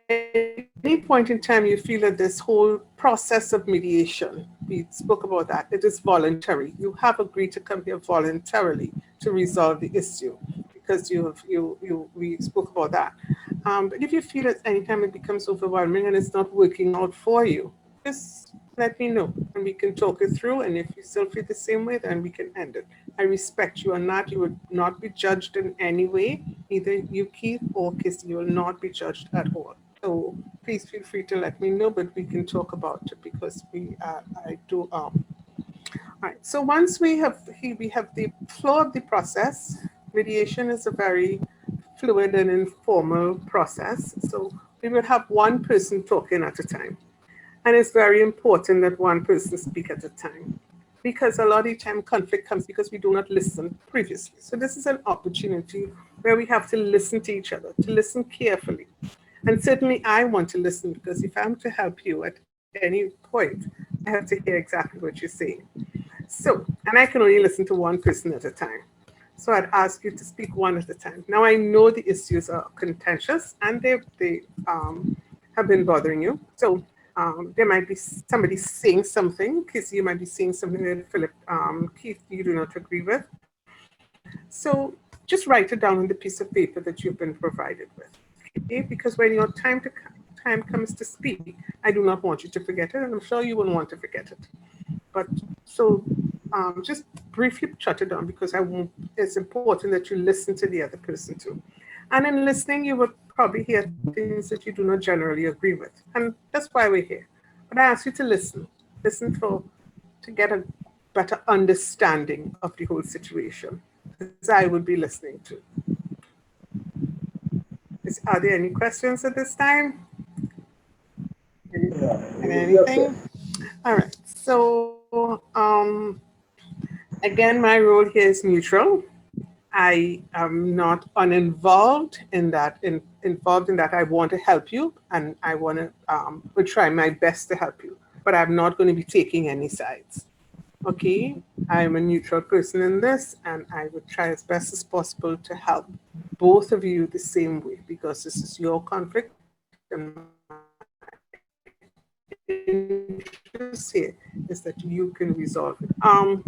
any point in time you feel that this whole process of mediation, we spoke about that, it is voluntary. You have agreed to come here voluntarily to resolve the issue because we spoke about that. But if you feel at any time it becomes overwhelming and it's not working out for you, just let me know and we can talk it through. And if you still feel the same way, then we can end it. I respect you on that. You would not be judged in any way, either you, Keith, or Kissy. You will not be judged at all. So please feel free to let me know, but we can talk about it because I do. All right. So once we have the flow of the process. Mediation is a very fluid and informal process. So we will have one person talking at a time. And it's very important that one person speak at a time because a lot of the time conflict comes because we do not listen previously. So this is an opportunity where we have to listen to each other, to listen carefully. And certainly I want to listen because if I'm to help you at any point, I have to hear exactly what you're saying. So, and I can only listen to one person at a time. So I'd ask you to speak one at a time. Now I know the issues are contentious and they have been bothering you. So there might be somebody saying something, because you might be saying something that Philip, Keith, you do not agree with. So just write it down on the piece of paper that you've been provided with. Okay? Because when your time comes to speak, I do not want you to forget it, and I'm sure you wouldn't want to forget it. But so just briefly jot it down because it's important that you listen to the other person too. And in listening, you would probably hear things that you do not generally agree with. And that's why we're here. But I ask you to listen. Listen to get a better understanding of the whole situation, as I would be listening to. Are there any questions at this time? Anything? All right. So again, my role here is neutral. I am not uninvolved in that, involved in that. I want to help you, and I want to will try my best to help you. But I'm not going to be taking any sides. Okay, I'm a neutral person in this, and I would try as best as possible to help both of you the same way, because this is your conflict, and my interest here is that you can resolve it.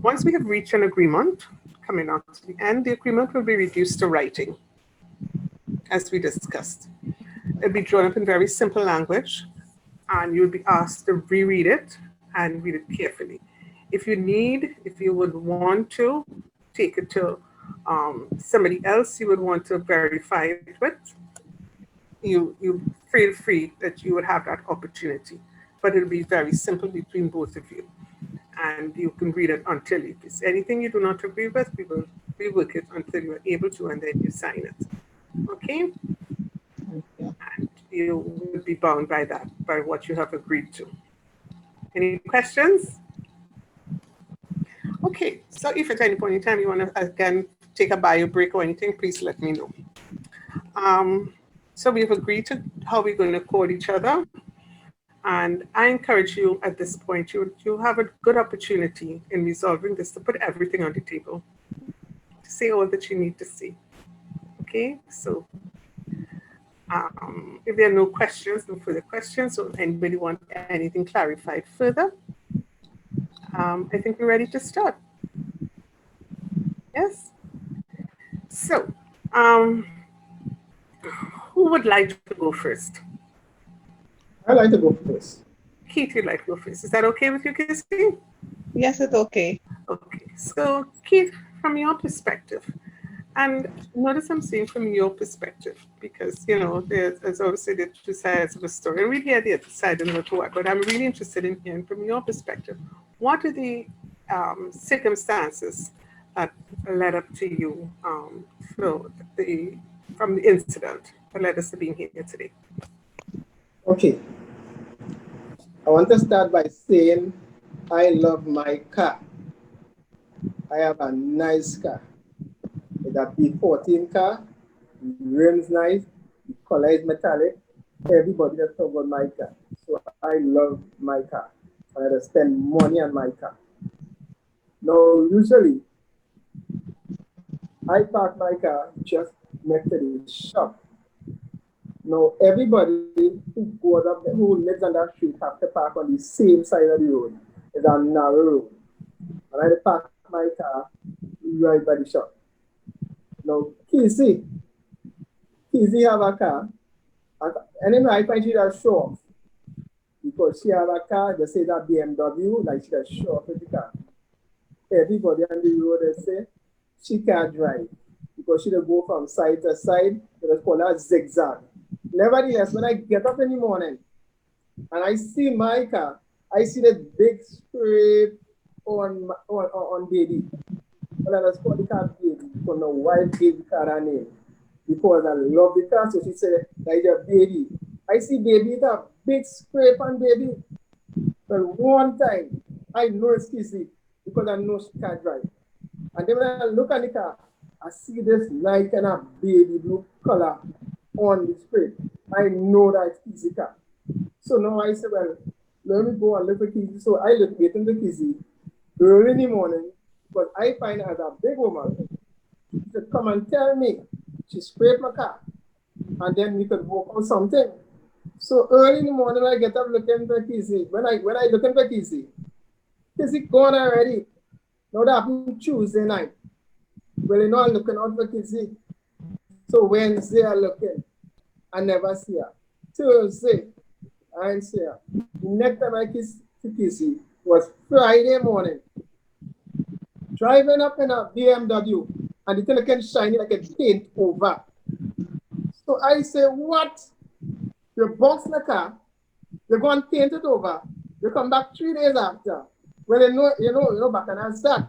Once we have reached an agreement, coming out to the end, the agreement will be reduced to writing, as we discussed. It'll be drawn up in very simple language, and you'll be asked to reread it and read it carefully. If you would want to take it to somebody else you would want to verify it with, you feel free that you would have that opportunity. But it'll be very simple between both of you. And you can read it until if it's anything you do not agree with, we will rework it until you are able to, and then you sign it. Okay? And you will be bound by that, by what you have agreed to. Any questions? Okay, so if at any point in time you want to again take a bio break or anything, please let me know. So we've agreed to how we're going to call each other. And I encourage you at this point, you have a good opportunity in resolving this to put everything on the table, to say all that you need to say. Okay, so if there are no questions, no further questions, or anybody want anything clarified further, I think we're ready to start. Yes? So, who would like to go first? I like to go first. Keith, you'd like to go first. Is that okay with you, Kissy? Yes, it's okay. Okay, so Keith, from your perspective, and notice I'm saying from your perspective, because, you know, there's obviously the two sides of a story, and we hear the other side and what, but I'm really interested in hearing from your perspective, what are the circumstances that led up to you from the incident that led us to being here today? Okay. I want to start by saying I love my car. I have a nice car. It's a B14 car. The rims nice. The color is metallic. Everybody just talk about my car. So I love my car. I had to spend money on my car. Now, usually, I park my car just next to the shop. Now, everybody who lives on that street have to park on the same side of the road. It's a narrow road. And I park my car right by the shop. Now, Kizzy have a car. And anyway, I find she does show off. Because she have a car, they say that BMW, like she does show off with the car. Everybody on the road, they say, she can't drive. Because she don't go from side to side, they just call her zigzag. Nevertheless, when I get up in the morning and I see my car, I see the big scrape on baby. Well, I just call the car baby because no why baby car her name. Because I love the car, so she said, like the baby. I see baby with a big scrape on baby. But one time, I know it's Kizzy because I know she can't drive. And then when I look at the car, I see this light kind of baby blue color on the scrape. I know that it's Kizzy car. So now I said, well, let me go and look for Kizzy. So I look waiting for Kizzy early in the morning, because I find her as a big woman to come and tell me she scraped my car, and then we could work on something. So early in the morning, I get up looking for Kizzy. When I looking for Kizzy gone already. Now that happened Tuesday night. Well, you know, I'm looking out for Kizzy. So Wednesday, I looking. I never see her. Thursday, I ain't see her. The next time I see Kizzy was Friday morning. Driving up in a BMW, and the thing can shine like a paint over. So I say, what? You bounce the car, you go and paint it over, you come back 3 days after. Well, you know, Bacchanal start.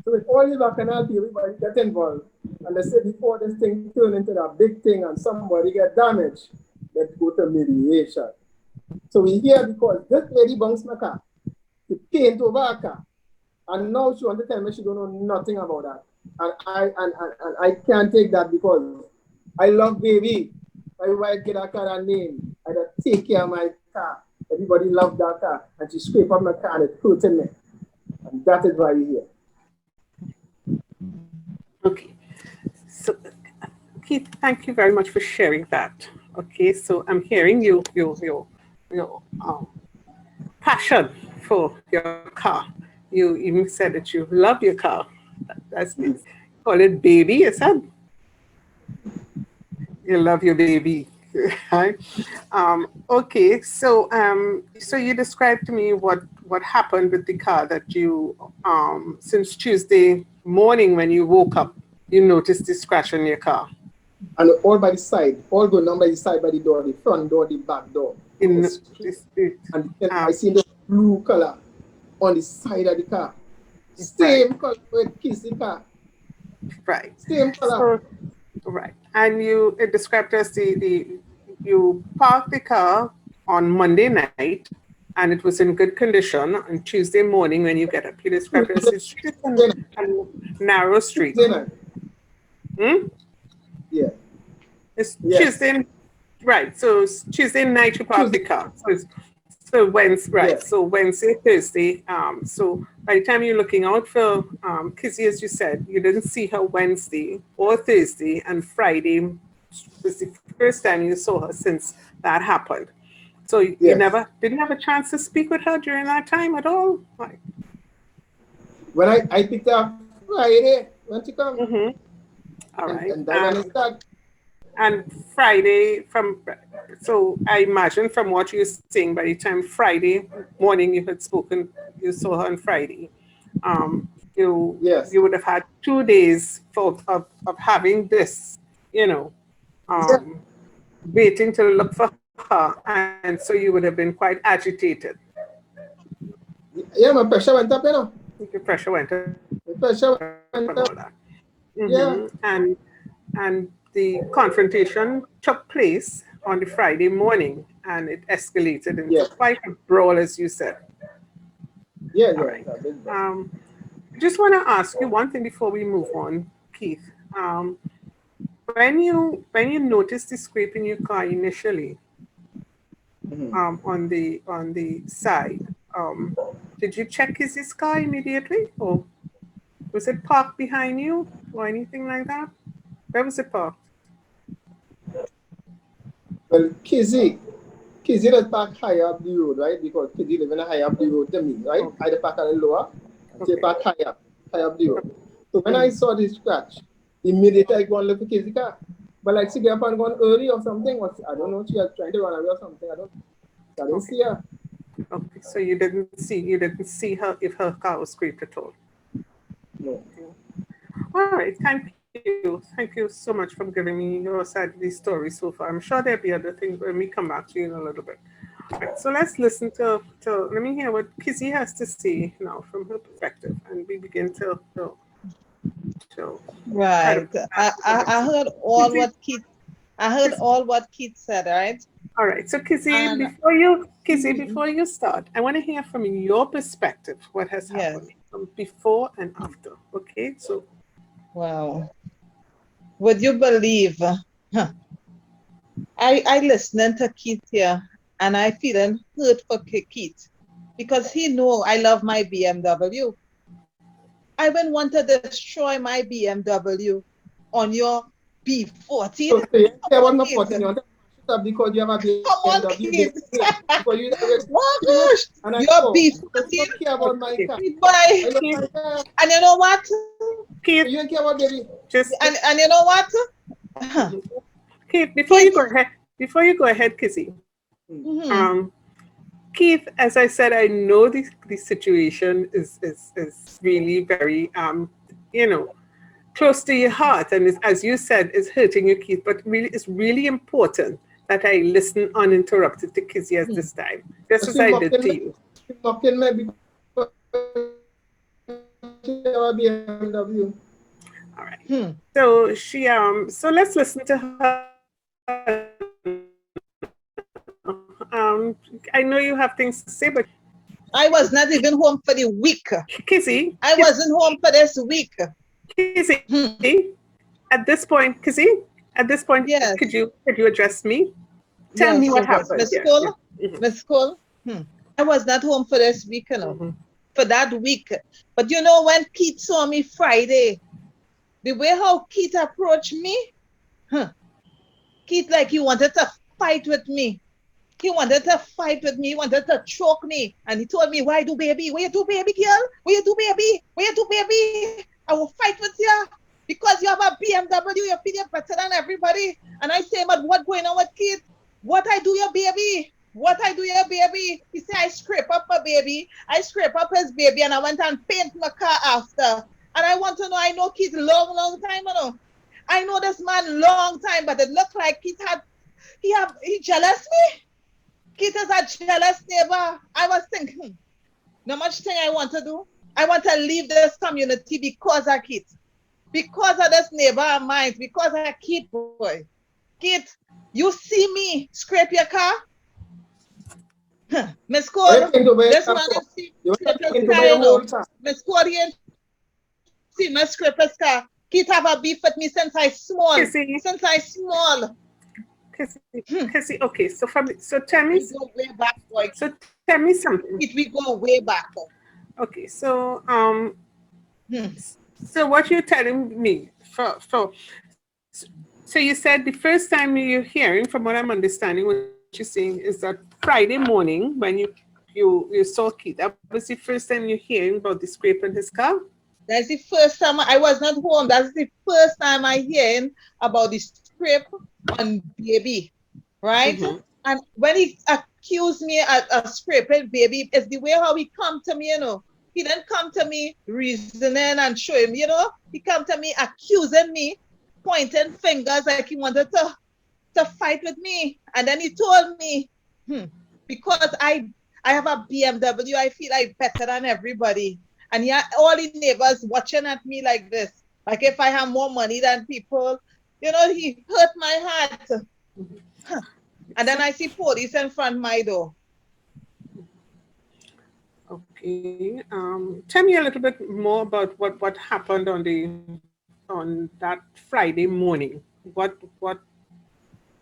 So with all the Bacchanal people, everybody get involved. And they say before this thing turn into a big thing and somebody get damaged, let's go to mediation. So we here because this lady bounced my car, she paint over her car. And now she wants to tell me she don't know nothing about that. And I can't take that because I love baby. My wife get a car and name. I just take care of my car. Everybody loves that car. And she scrape up my car and it's hurting me. And that is why we're here. Okay. So, Keith, thank you very much for sharing that. Okay, so I'm hearing your passion for your car. You even said that you love your car. That's nice. Call it baby, you said? You love your baby. Right? Okay, so so you described to me what happened with the car that you since Tuesday morning when you woke up, you noticed the scratch on your car. And all by the side, all going on by the side, by the door, the front door, the back door. In It's- this, and I see the blue color on the side of the car. Same color with kiss the car. right. Same color. So, right. And you described us you parked the car on Monday night and it was in good condition. On Tuesday morning when you get up, you described it as a street and narrow street. Hmm? Yeah. It's Yes. Tuesday, right? So it's Tuesday night you parked the car. So Wednesday, right? Yes. So Wednesday, Thursday. So by the time you're looking out for Kizzy, as you said, you didn't see her Wednesday or Thursday, and Friday was the first time you saw her since that happened. So you Yes. never didn't have a chance to speak with her during that time at all. Like, When I picked up Friday, when she come, all right. and that when it start. And Friday so I imagine from what you're saying, by the time Friday morning you had spoken, you saw her on Friday. Yes. You would have had 2 days of having this, waiting to look for her, and so you would have been quite agitated. Yeah, my pressure went up, you know. Your pressure went up My pressure and went all up. that. Yeah. And the confrontation took place on the Friday morning, and it escalated into Yeah. quite a brawl, as you said. Yeah, All yeah. right. I just want to ask you one thing before we move on, Keith. When you noticed the scrape in your car initially, on the side, did you check his car immediately, or was it parked behind you, or anything like that? Where was it parked? Well, Kizzy does park higher up the road, right? Because Kizzy living higher up the road to me, right? Okay. I the park a little lower, and she Okay. park higher up the road. So when I saw this scratch, immediately I go and look for Kizzy car. But like she get up and gone early or something, or I don't know, she was trying to run away or something. I didn't see her. Okay, so you didn't see her if her car was scraped at all. No. All right, thank you so much for giving me your side of the story so far. I'm sure there'll be other things when we come back to you in a little bit. All right, so let's listen to let me hear what Kizzy has to say now from her perspective, and we begin to Right. I heard all Kizzy? what Keith. I heard all what Keith said. Right. All right, so Kizzy, And before you start, I want to hear from your perspective what has Yes. happened from before and after. Okay, so Wow. Would you believe? I listening to Keith here, and I feeling hurt for Keith because he know I love my BMW. I even want to destroy my BMW on your B14. So you care about my Keith. 14, you want to mash it up because you have a Come on, BMW Keith. because you never Oh gosh, and I your know. B14. But you don't care about my car. Boy. I love my car. And you know what? Keith, You don't care about baby. just And you know what? Keith, before you go ahead, Kizzy. Mhm. Keith, as I said, I know the situation is really very close to your heart, and as you said, is hurting you, Keith. But really, it's really important that I listen uninterrupted to Kizzy at this time, just as I did to you. She's mocking me because she have a BMW. All right. So so let's listen to her. I know you have things to say, but I was not even home for the week. Kizzy, I wasn't home for this week. Kizzy, Hmm. at this point, Kizzy, at this point, Yes. could you address me? Tell Yes, me what yes, yes. happened. Miss Yeah. Cole, Mhm, Miss Cole, I was not home for this week, you know, mhm. for that week. But you know, when Keith saw me Friday, the way how Keith approached me, huh, Keith like he wanted to fight with me. He wanted to fight with me. He wanted to choke me. And he told me, why do baby? Where you do baby, girl? Where you do baby? Where you do baby? I will fight with you because you have a BMW. You feel better than everybody. And I say, but what going on with Keith? What I do your baby? What I do your baby? He said, I scrape up my baby. I scrape up his baby and I went and paint my car after. And I want to know, I know Keith long, long time, you know. I know this man long time, but it looked like Keith he jealous me. Keith is a jealous neighbor. I was thinking, no much thing I want to do. I want to leave this community because of Keith. Because of this neighbor of mine. Because of Keith, boy. Keith, you see me scrape your car? Miss Where you Cole, came to buy a this car man for? is see You scrape his came to car, buy a you know. whole car. Miss Cole, he ain't see me scrape his car. Keith have a beef with me since I small. Kizzy, Since I small. Kizzy, okay. So tell me, We go way back, boy. so tell me something. Keith, we go way back. Okay, so Hmm. so what you're telling me so you said the first time you're hearing, from what I'm understanding, what you're saying is that Friday morning when you saw Keith, that was the first time you're hearing about the scrape in his car? That's the first time I was not home. That's the first time I hearing about the scrape on baby, right? Mm-hmm. And when he accused me of scraping baby, it's the way how he come to me, you know. He didn't come to me reasoning and showing, you know. He come to me accusing me, pointing fingers like he wanted to fight with me. And then he told me, because I have a BMW, I feel like better than everybody. And yeah, all the neighbors watching at me like this. Like if I have more money than people, you know, he hurt my heart. And then I see police in front of my door. Okay. Tell me a little bit more about what happened on that Friday morning. What do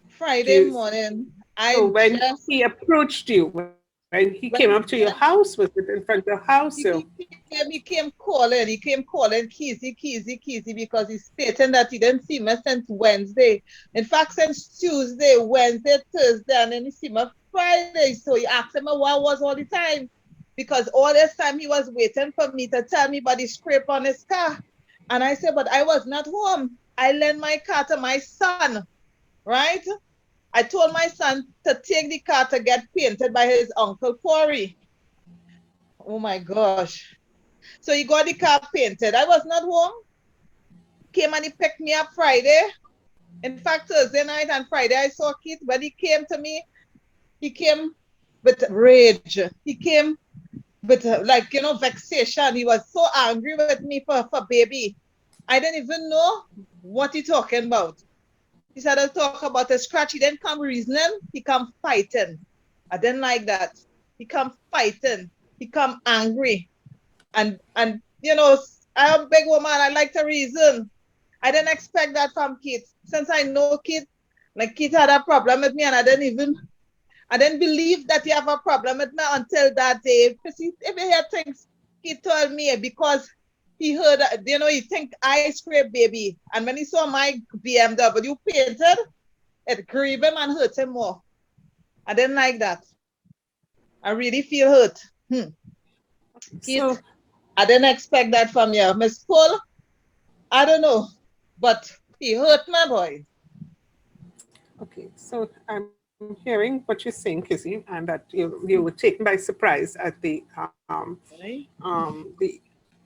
Friday you morning, so I when just he approached you, when he came when up to your house, was it in front of your house? So he came calling, Keezy, Keezy, Keezy, because he's stating that he didn't see me since Wednesday. In fact, since Tuesday, Wednesday, Thursday, and then he see me Friday. So he asked him where I was all the time. Because all this time he was waiting for me to tell me about the scrape on his car. And I said, but I was not home. I lent my car to my son, right? I told my son to take the car to get painted by his uncle Corey. Oh my gosh. So he got the car painted. I was not home. Came and he picked me up Friday. In fact, Thursday night and Friday, I saw Keith. When he came to me, he came with rage. He came with like, you know, vexation. He was so angry with me for baby. I didn't even know what he talking about. He started to talk about a scratch. He didn't come reasoning. He come fighting. I didn't like that. He come fighting. He come angry. And you know, I'm a big woman. I like to reason. I didn't expect that from Keith. Since I know Keith, like Keith had a problem with me, and I didn't believe that he have a problem with me until that day. Because if you hear things, he told me because he heard, you know, he think I scrape baby, and when he saw my BMW painted, it grieved him and hurt him more. I didn't like that. I really feel hurt. Keith, so I didn't expect that from you. Miss Cole, I don't know, but he hurt my boy. okay, so I'm hearing what you're saying, Kizzy, and that you were taken by surprise at the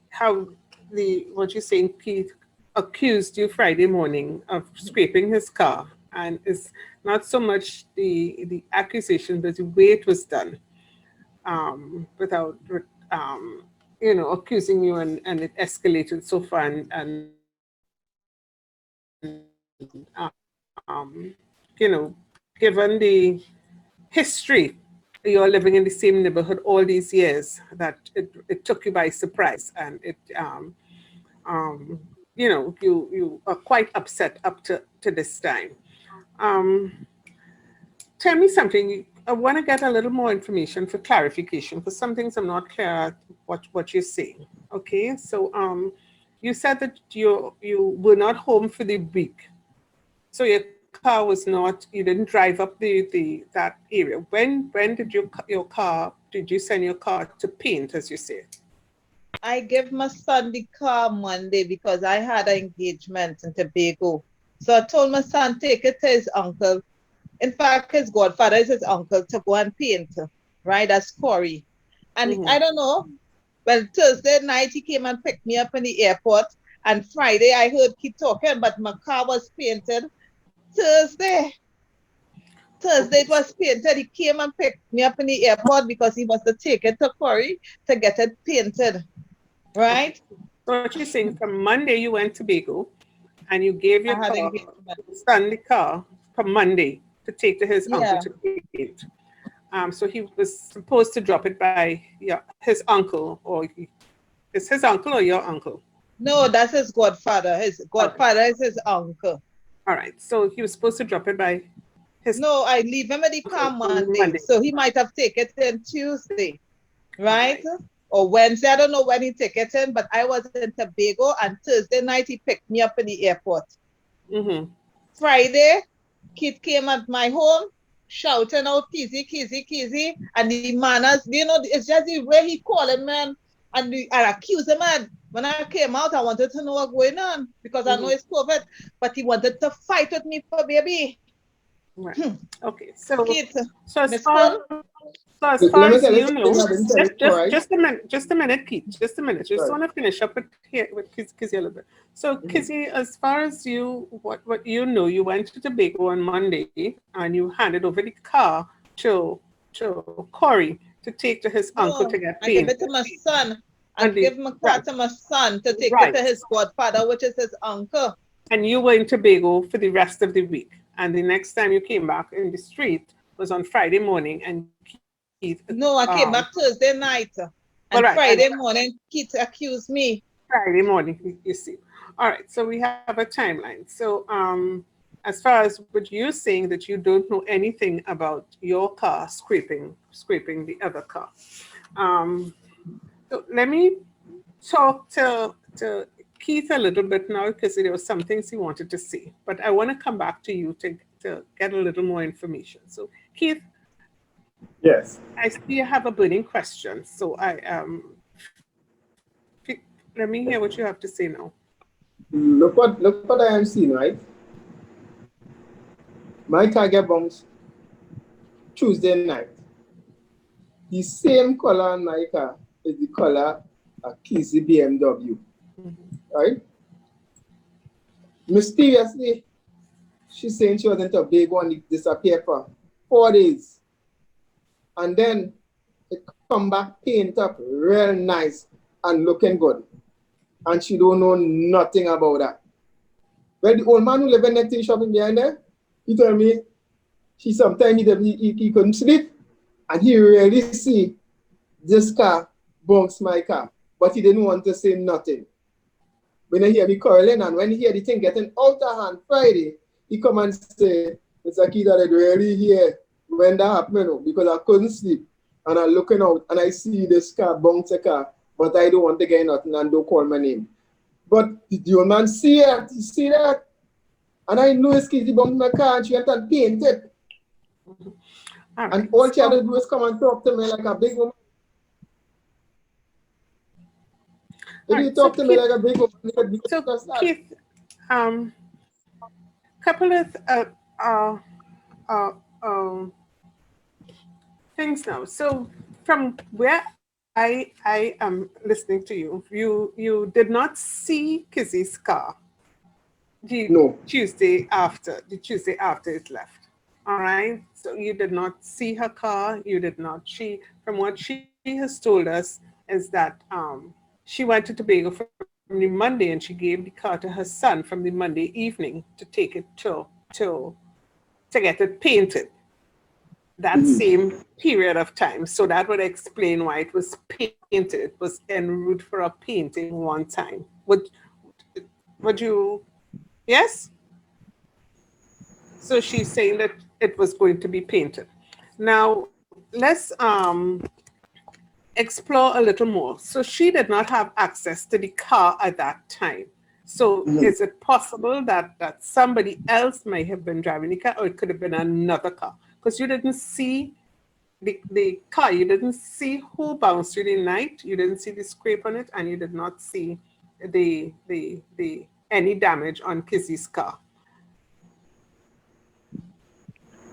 how the what you're saying. Keith accused you Friday morning of scraping his car, and it's not so much the accusation, but the way it was done, without accusing you, and it escalated so far, and given the history, you're living in the same neighborhood all these years, that it took you by surprise, and it you know, you are quite upset up to this time. Um, Tell me something. I want to get a little more information for clarification because some things I'm not clear at what you're saying. Okay, so you said that you were not home for the week, so your car was not. You didn't drive up the that area. When did did you send your car to paint, as you said? I gave my son the car Monday because I had an engagement in Tobago. So I told my son take it to his uncle. In fact, his godfather is his uncle to go and paint, right? That's Corey. And Mm-hmm. I don't know. Well, Thursday night he came and picked me up in the airport. And Friday I heard keep talking, but my car was painted. Thursday. Thursday Okay. it was painted. He came and picked me up in the airport because he was to take it to Corey to get it painted. Okay. Right? So what you're saying, from Monday you went to Bagel and you gave I your had car, engagement. son the car from Monday to take to his uncle Yeah. to paint. So he was supposed to drop it by his uncle, is his uncle or your uncle? No, that's his godfather. His Okay. godfather is his uncle. All right. So he was supposed to drop it by his No, I leave him at the car uncle on Monday. Monday. So he might have taken it in Tuesday, All right? right. Or Wednesday. I don't know when he took it in, but I was in Tobago and Thursday night he picked me up in the airport. Mm-hmm. Friday, kid came at my home shouting out Kizzy, Kizzy, Kizzy. And the manners, you know, it's just the way he calling man and I accuse him, man. When I came out, I wanted to know what's going on because I know it's COVID, but he wanted to fight with me for baby. Right. Okay. Kid, So as Miss far Cole? so as Let far me as tell you you something know, I didn't tell you, right? just a minute, Pete. Just a minute. Just Right. want to finish up with Kizzy a little bit. So Kizzy, as far as you what you know, you went to Tobago on Monday and you handed over the car to Corey to take to his uncle to No, get I give painted. it to my son. I And the give my car right, to my son to take it right. to his godfather, which is his uncle. And you were in Tobago for the rest of the week. And the next time you came back in the street was on Friday morning, and Keith, No, I came back Thursday night. well, And right, and Friday morning, Keith accused me. Friday morning, you see. All right, so we have a timeline. So, as far as what you're saying that you don't know anything about your car scraping the other car. Um, so let me talk to Keith a little bit now because there were some things he wanted to say, but I want to come back to you to get a little more information. So, Keith, Yes. I see you have a burning question. So let me hear what you have to say now. Look what I am seeing, right? My car get bounced Tuesday night. The same color on my car is the color of Kizzy BMW, right? Mysteriously, she's saying she was in Tobago and it disappeared for 4 days. And then it come back paint up real nice and looking good. And she don't know nothing about that. Well, the old man who lived next to the shopping behind there, he told me sometimes he couldn't sleep and he really see this car bounce my car, but he didn't want to say nothing. When he hear me quarreling and when he hear the thing getting out of hand Friday, he come and say, Mr. Keith, I really hear when that happened because I couldn't sleep and I'm looking out and I see this car bounce a car, but I don't want to get nothing and don't call my name. But the old man see it, he see that, and I know it's Kizzy bumped my car and she went and painted. All right. And all she had to do is come and talk to me like a big woman. If you talk to me like a big woman, so Keith, couple of things now. So from where I am listening to you, you did not see Kizzy's car No. the Tuesday after it left. All right. So you did not see her car. You did not. From what she has told us, is that she went to Tobago from the Monday and she gave the car to her son from the Monday evening to take it to get it painted. That same period of time. So that would explain why it was painted. It was en route for a painting one time. Would you, yes? So she's saying that it was going to be painted. Now, let's explore a little more. So she did not have access to the car at that time. So is it possible that somebody else may have been driving the car, or it could have been another car? Because you didn't see the car, you didn't see who bounced through the night, you didn't see the scrape on it, and you did not see the any damage on Kizzy's car.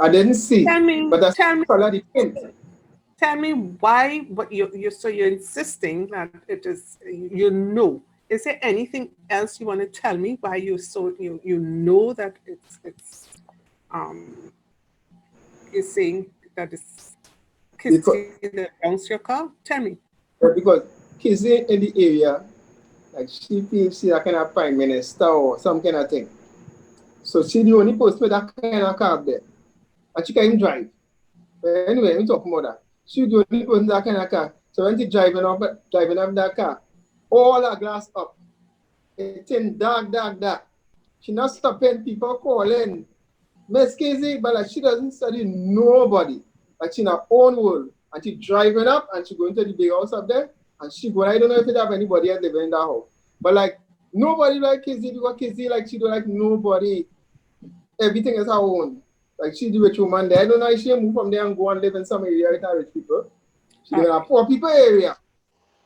I didn't see, Tell me, but that's tell me, color the paint. tell me why. What you so you're insisting that it is you know. Is there anything else you want to tell me why you know that um you're saying that it's Because, Kizzy that bounced your car? Tell me. because Kizzy in the area, like she feels she's a kind of prime minister or some kind of thing. So she the only person with that kind of car up there. And she can even drive. But anyway, we talk about that. She the only person that kind of car. So when she driving up that car, all her glass up. It's in dark. She not stopping people calling. Miss Casey, but like she doesn't study nobody. Like she in her own world. And she driving up and she going to the big house up there. And she going, I don't know if it have anybody else living in that house. But like nobody like Casey because Casey like she don't like nobody. Everything is her own. Like she the rich woman there. I don't know if she move from there and go and live in some area with her rich people. She live in a poor people area.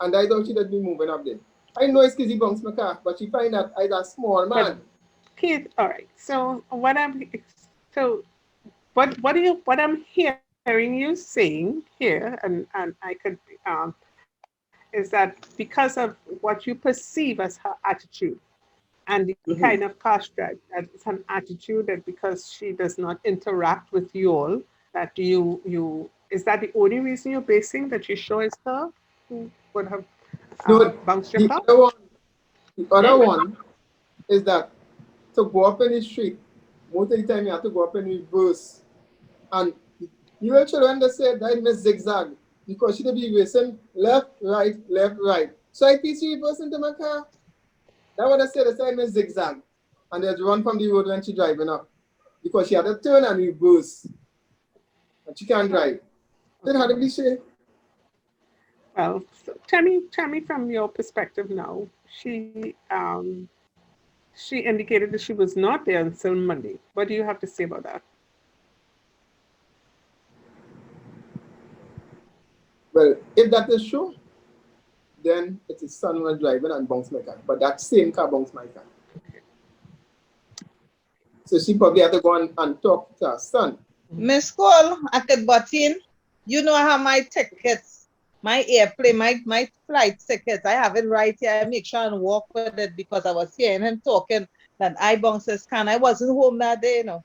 And I thought she doesn't be moving up there. I know it's Kizzy bounce my car, but she find that I a small man. Kid, all right. So what I'm hearing you saying here, and I could is that because of what you perceive as her attitude and the kind of car drive, that it's an attitude that because she does not interact with you all, that you is that the only reason you're basing that you sure it's her who would have No, bounced your the car? other one is that to go up in the street, most of the time you have to go up in reverse. And you will children that say that miss zigzag because she will be racing left, right. So I teach you reverse into my car. That what I said, the side miss zigzag. And there's run from the road when she driving up. Because she had to turn and reverse. And she can't drive. Then how do we say? Well, so tell me from your perspective now. She indicated that she was not there until Monday. What do you have to say about that? Well, if that is true, then it is son was driving and bounce my car. But that same car bounced my car. So she probably had to go and talk to her son. Miss Cole, I could butt in. You know how my tickets, my airplane, my flight tickets, I have it right here. I make sure and walk with it because I was hearing him talking that I bounces can. I wasn't home that day, you know.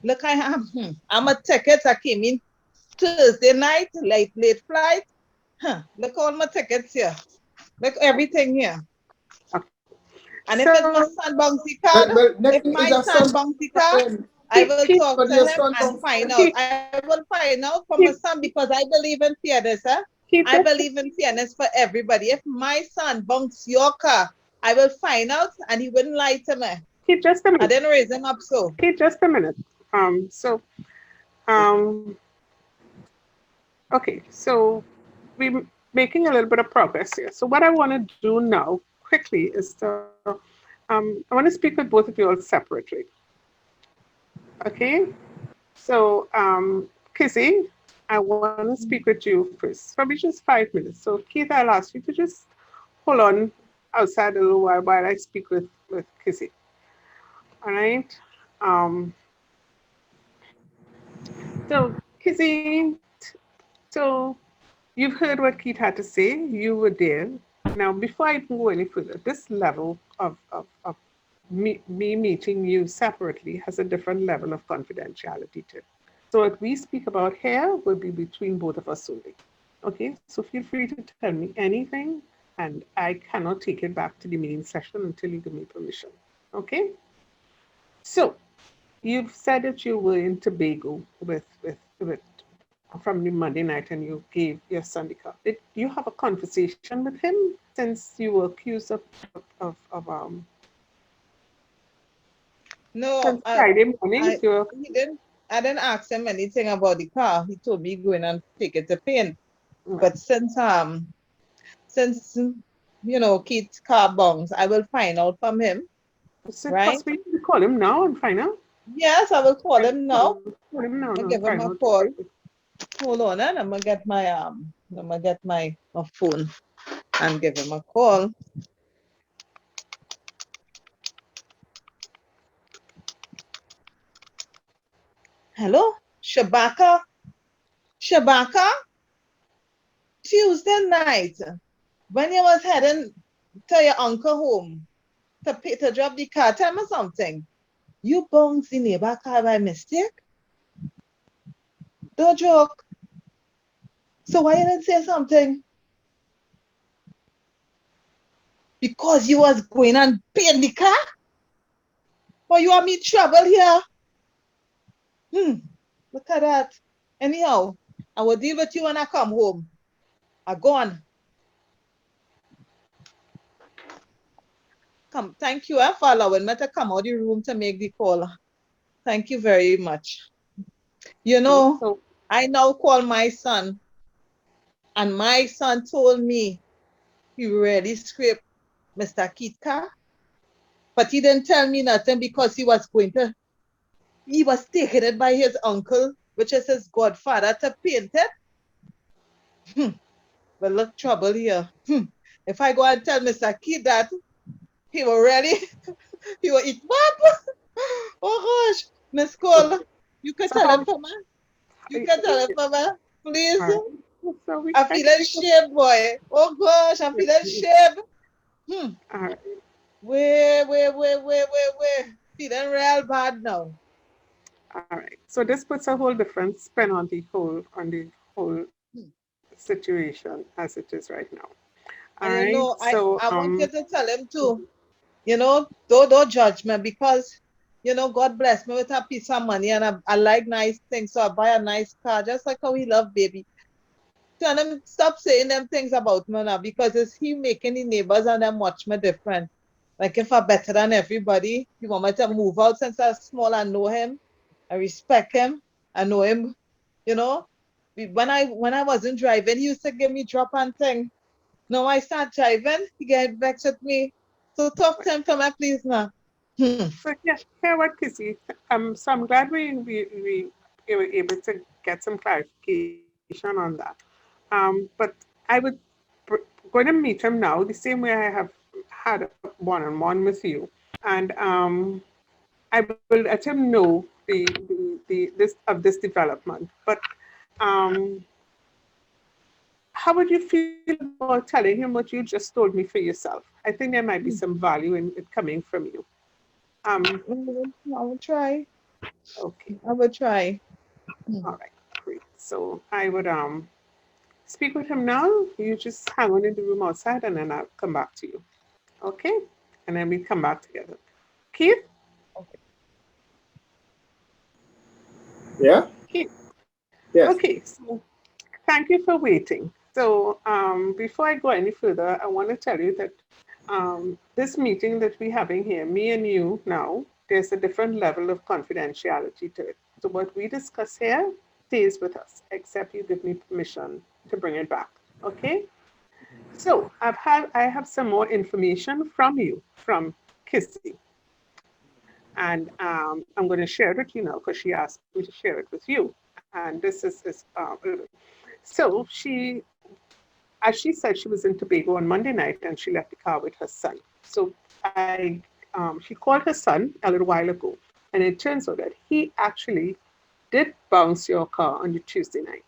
Look, I have, I'm a tickets. I came in Thursday night, late flight. Look all my tickets here. Look everything here. And if it's my So, son bouncy card, Well, next if thing is my her son son. bouncy card, I will Keith, talk But to your him son and bounce. find out. Keith, I will find out from my Keith, son because I believe in fairness. Keith, I believe in fairness for everybody. If my son bunks your car, I will find out and he wouldn't lie to me. Keith, just a I minute. didn't raise him up so. Keith, just a minute. So, um, okay, so we're making a little bit of progress here. So what I want to do now quickly is I want to speak with both of you all separately. Okay, so Kizzy, I want to speak with you first, probably just 5 minutes. So Keith, I'll ask you to just hold on outside a little while I speak with Kizzy. All right. Um, so Kizzy, so you've heard what Keith had to say. You were there. Now, before I go any further, this level of me meeting you separately has a different level of confidentiality to it. So what we speak about here will be between both of us only. Okay, so feel free to tell me anything, and I cannot take it back to the main session until you give me permission. Okay? So you've said that you were in Tobago with from the Monday night and you gave your son the car. Did you have a conversation with him since you were accused of No, Since Friday morning, I didn't ask him anything about the car. He told me go in and take it to paint. But since you know Keith's car bongs, I will find out from him, is it right? possible to call him now and find out? Yes, I will call him now. Call him now I'll and give him find a out. call. Hold on, and I'm gonna get my phone and give him a call. Hello, Shabaka. Shabaka, Tuesday night, when you was heading to your uncle home to drop the car, tell me something. You bounced the neighbor car by mistake? Don't joke. So why you didn't say something? Because you was going and paying the car? Or you want me trouble here? Look at that. Anyhow, I will deal with you when I come home. I gone. Come, thank you for allowing me to come out of the room to make the call. Thank you very much. You know, So, I now call my son, and my son told me he really scraped Mr. Keith's car, but he didn't tell me nothing because he was taking it by his uncle, which is his godfather, to paint it. Well, look, trouble here. If I go and tell Mr. Keith that, he will really, he will eat up. Oh gosh, Miss Cole, you can so tell how? it for me. You can tell it for me, please. All right. So I'm feeling shame, boy. Oh gosh, I'm feeling shame. All right. Wait. Feeling real bad now. All right. So this puts a whole different spin on the whole situation as it is right now. All And you right. know, So I want you to tell him too, you know, don't judge me because, you know, God bless me with a piece of money and I like nice things. So I buy a nice car, just like how he love baby. Tell him stop saying them things about me now because it's he making the neighbors and them watch me different. Like if I'm better than everybody, you want me to move out since I'm small and know him. I respect him. I know him, you know. When I wasn't driving, he used to give me drop and thing. Now I start driving, he get vexed with me. So talk to him for me, please now. So yeah, here what Kissy. So I'm glad we were able to get some clarification on that. But I would going to meet him now the same way I have had a one-on-one with you, and I will let him know this development. But um, how would you feel about telling him what you just told me for yourself? I think there might be some value in it coming from you. Um, I will try. okay. I will try. All right, great. So I would speak with him now. You just hang on in the room outside, and then I'll come back to you. Okay? And then we come back together. Keith? Okay. Yeah? Keith. Yes. Okay. So thank you for waiting. So before I go any further, I want to tell you that this meeting that we're having here, me and you now, there's a different level of confidentiality to it. So what we discuss here stays with us, except you give me permission to bring it back. Okay? So I have some more information from you, from Kissy. And I'm going to share it with you now because she asked me to share it with you. And this is so as she said, she was in Tobago on Monday night and she left the car with her son. So she called her son a little while ago, and it turns out that he actually did bounce your car on the Tuesday night,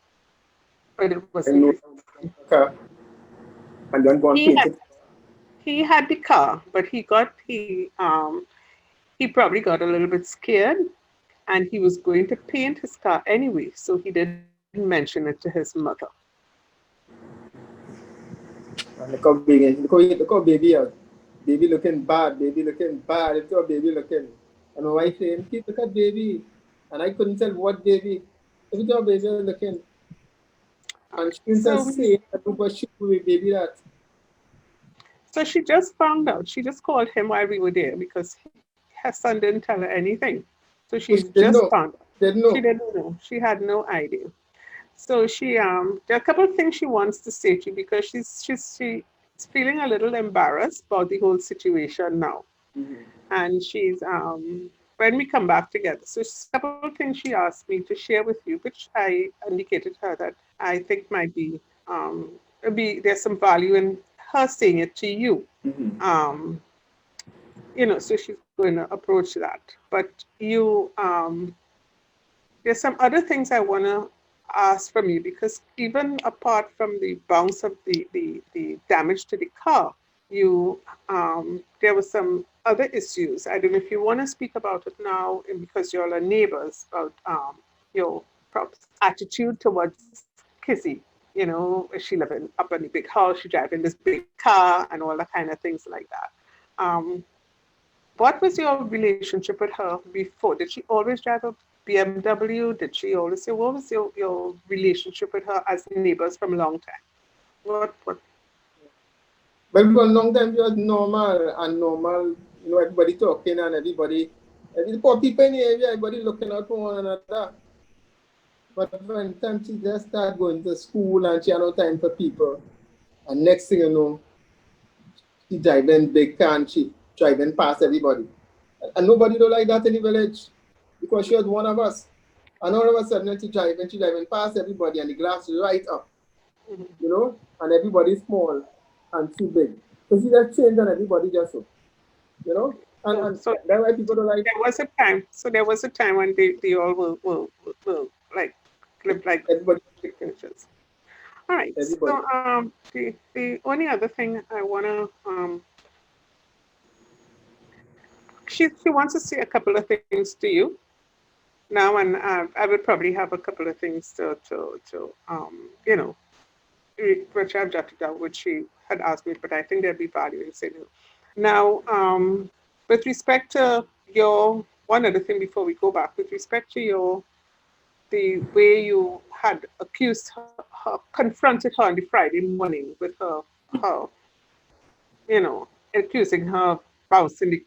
but it I know wasn't. car and then go and He paint had it. he had the car, but he probably got a little bit scared, and he was going to paint his car anyway, so he didn't mention it to his mother. And look how baby out. Baby looking bad, baby looking bad. Look how baby looking. And my wife saying, Keith, look at baby. And I couldn't tell what baby. Look how baby was looking. And she didn't So say that but she with baby that. so she just found out. She just called him while we were there because her son didn't tell her anything. So Oh, she's she didn't just know. found out. Didn't She know. didn't know. She had no idea. So there are a couple of things she wants to say to you because she's feeling a little embarrassed about the whole situation now. Mhm. And she's when we come back together. So a couple of things she asked me to share with you, which I indicated her that I think might be there's some value in her saying it to you. Mhm. So she's going to approach that. But there's some other things I want to ask from you because even apart from the bounce of the damage to the car, there were some other issues. I don't know if you want to speak about it now because you're all neighbors about your attitude towards Kizzy. Is she living up in a big house? She driving this big car and all that kind of things like that. What was your relationship with her before? Did she always drive a BMW? Did she always say, what was your relationship with her as neighbors from a long time? What? But for a long time, it was normal and normal, everybody talking and every poor people in the area, everybody looking out for one another. But when time she just started going to school and she had no time for people, and next thing you know, she driving big car and she driving past everybody. And nobody don't like that in the village because she was one of us. And all of a sudden, she driving past everybody and the glass is right up, and everybody's small and too big. So she just changed and everybody just so, and So that's why people don't like there was a time. So there was a time when they all will like live like everybody. dictators. All right. Everybody. So the only other thing I wanna she wants to say a couple of things to you now, and I would probably have a couple of things to which I've jotted down, which she had asked me, but I think there'd be value in saying it. Now, with respect to one other thing before we go back, with respect to the way you had accused her, confronted her on the Friday morning with her, accusing her of bouncing the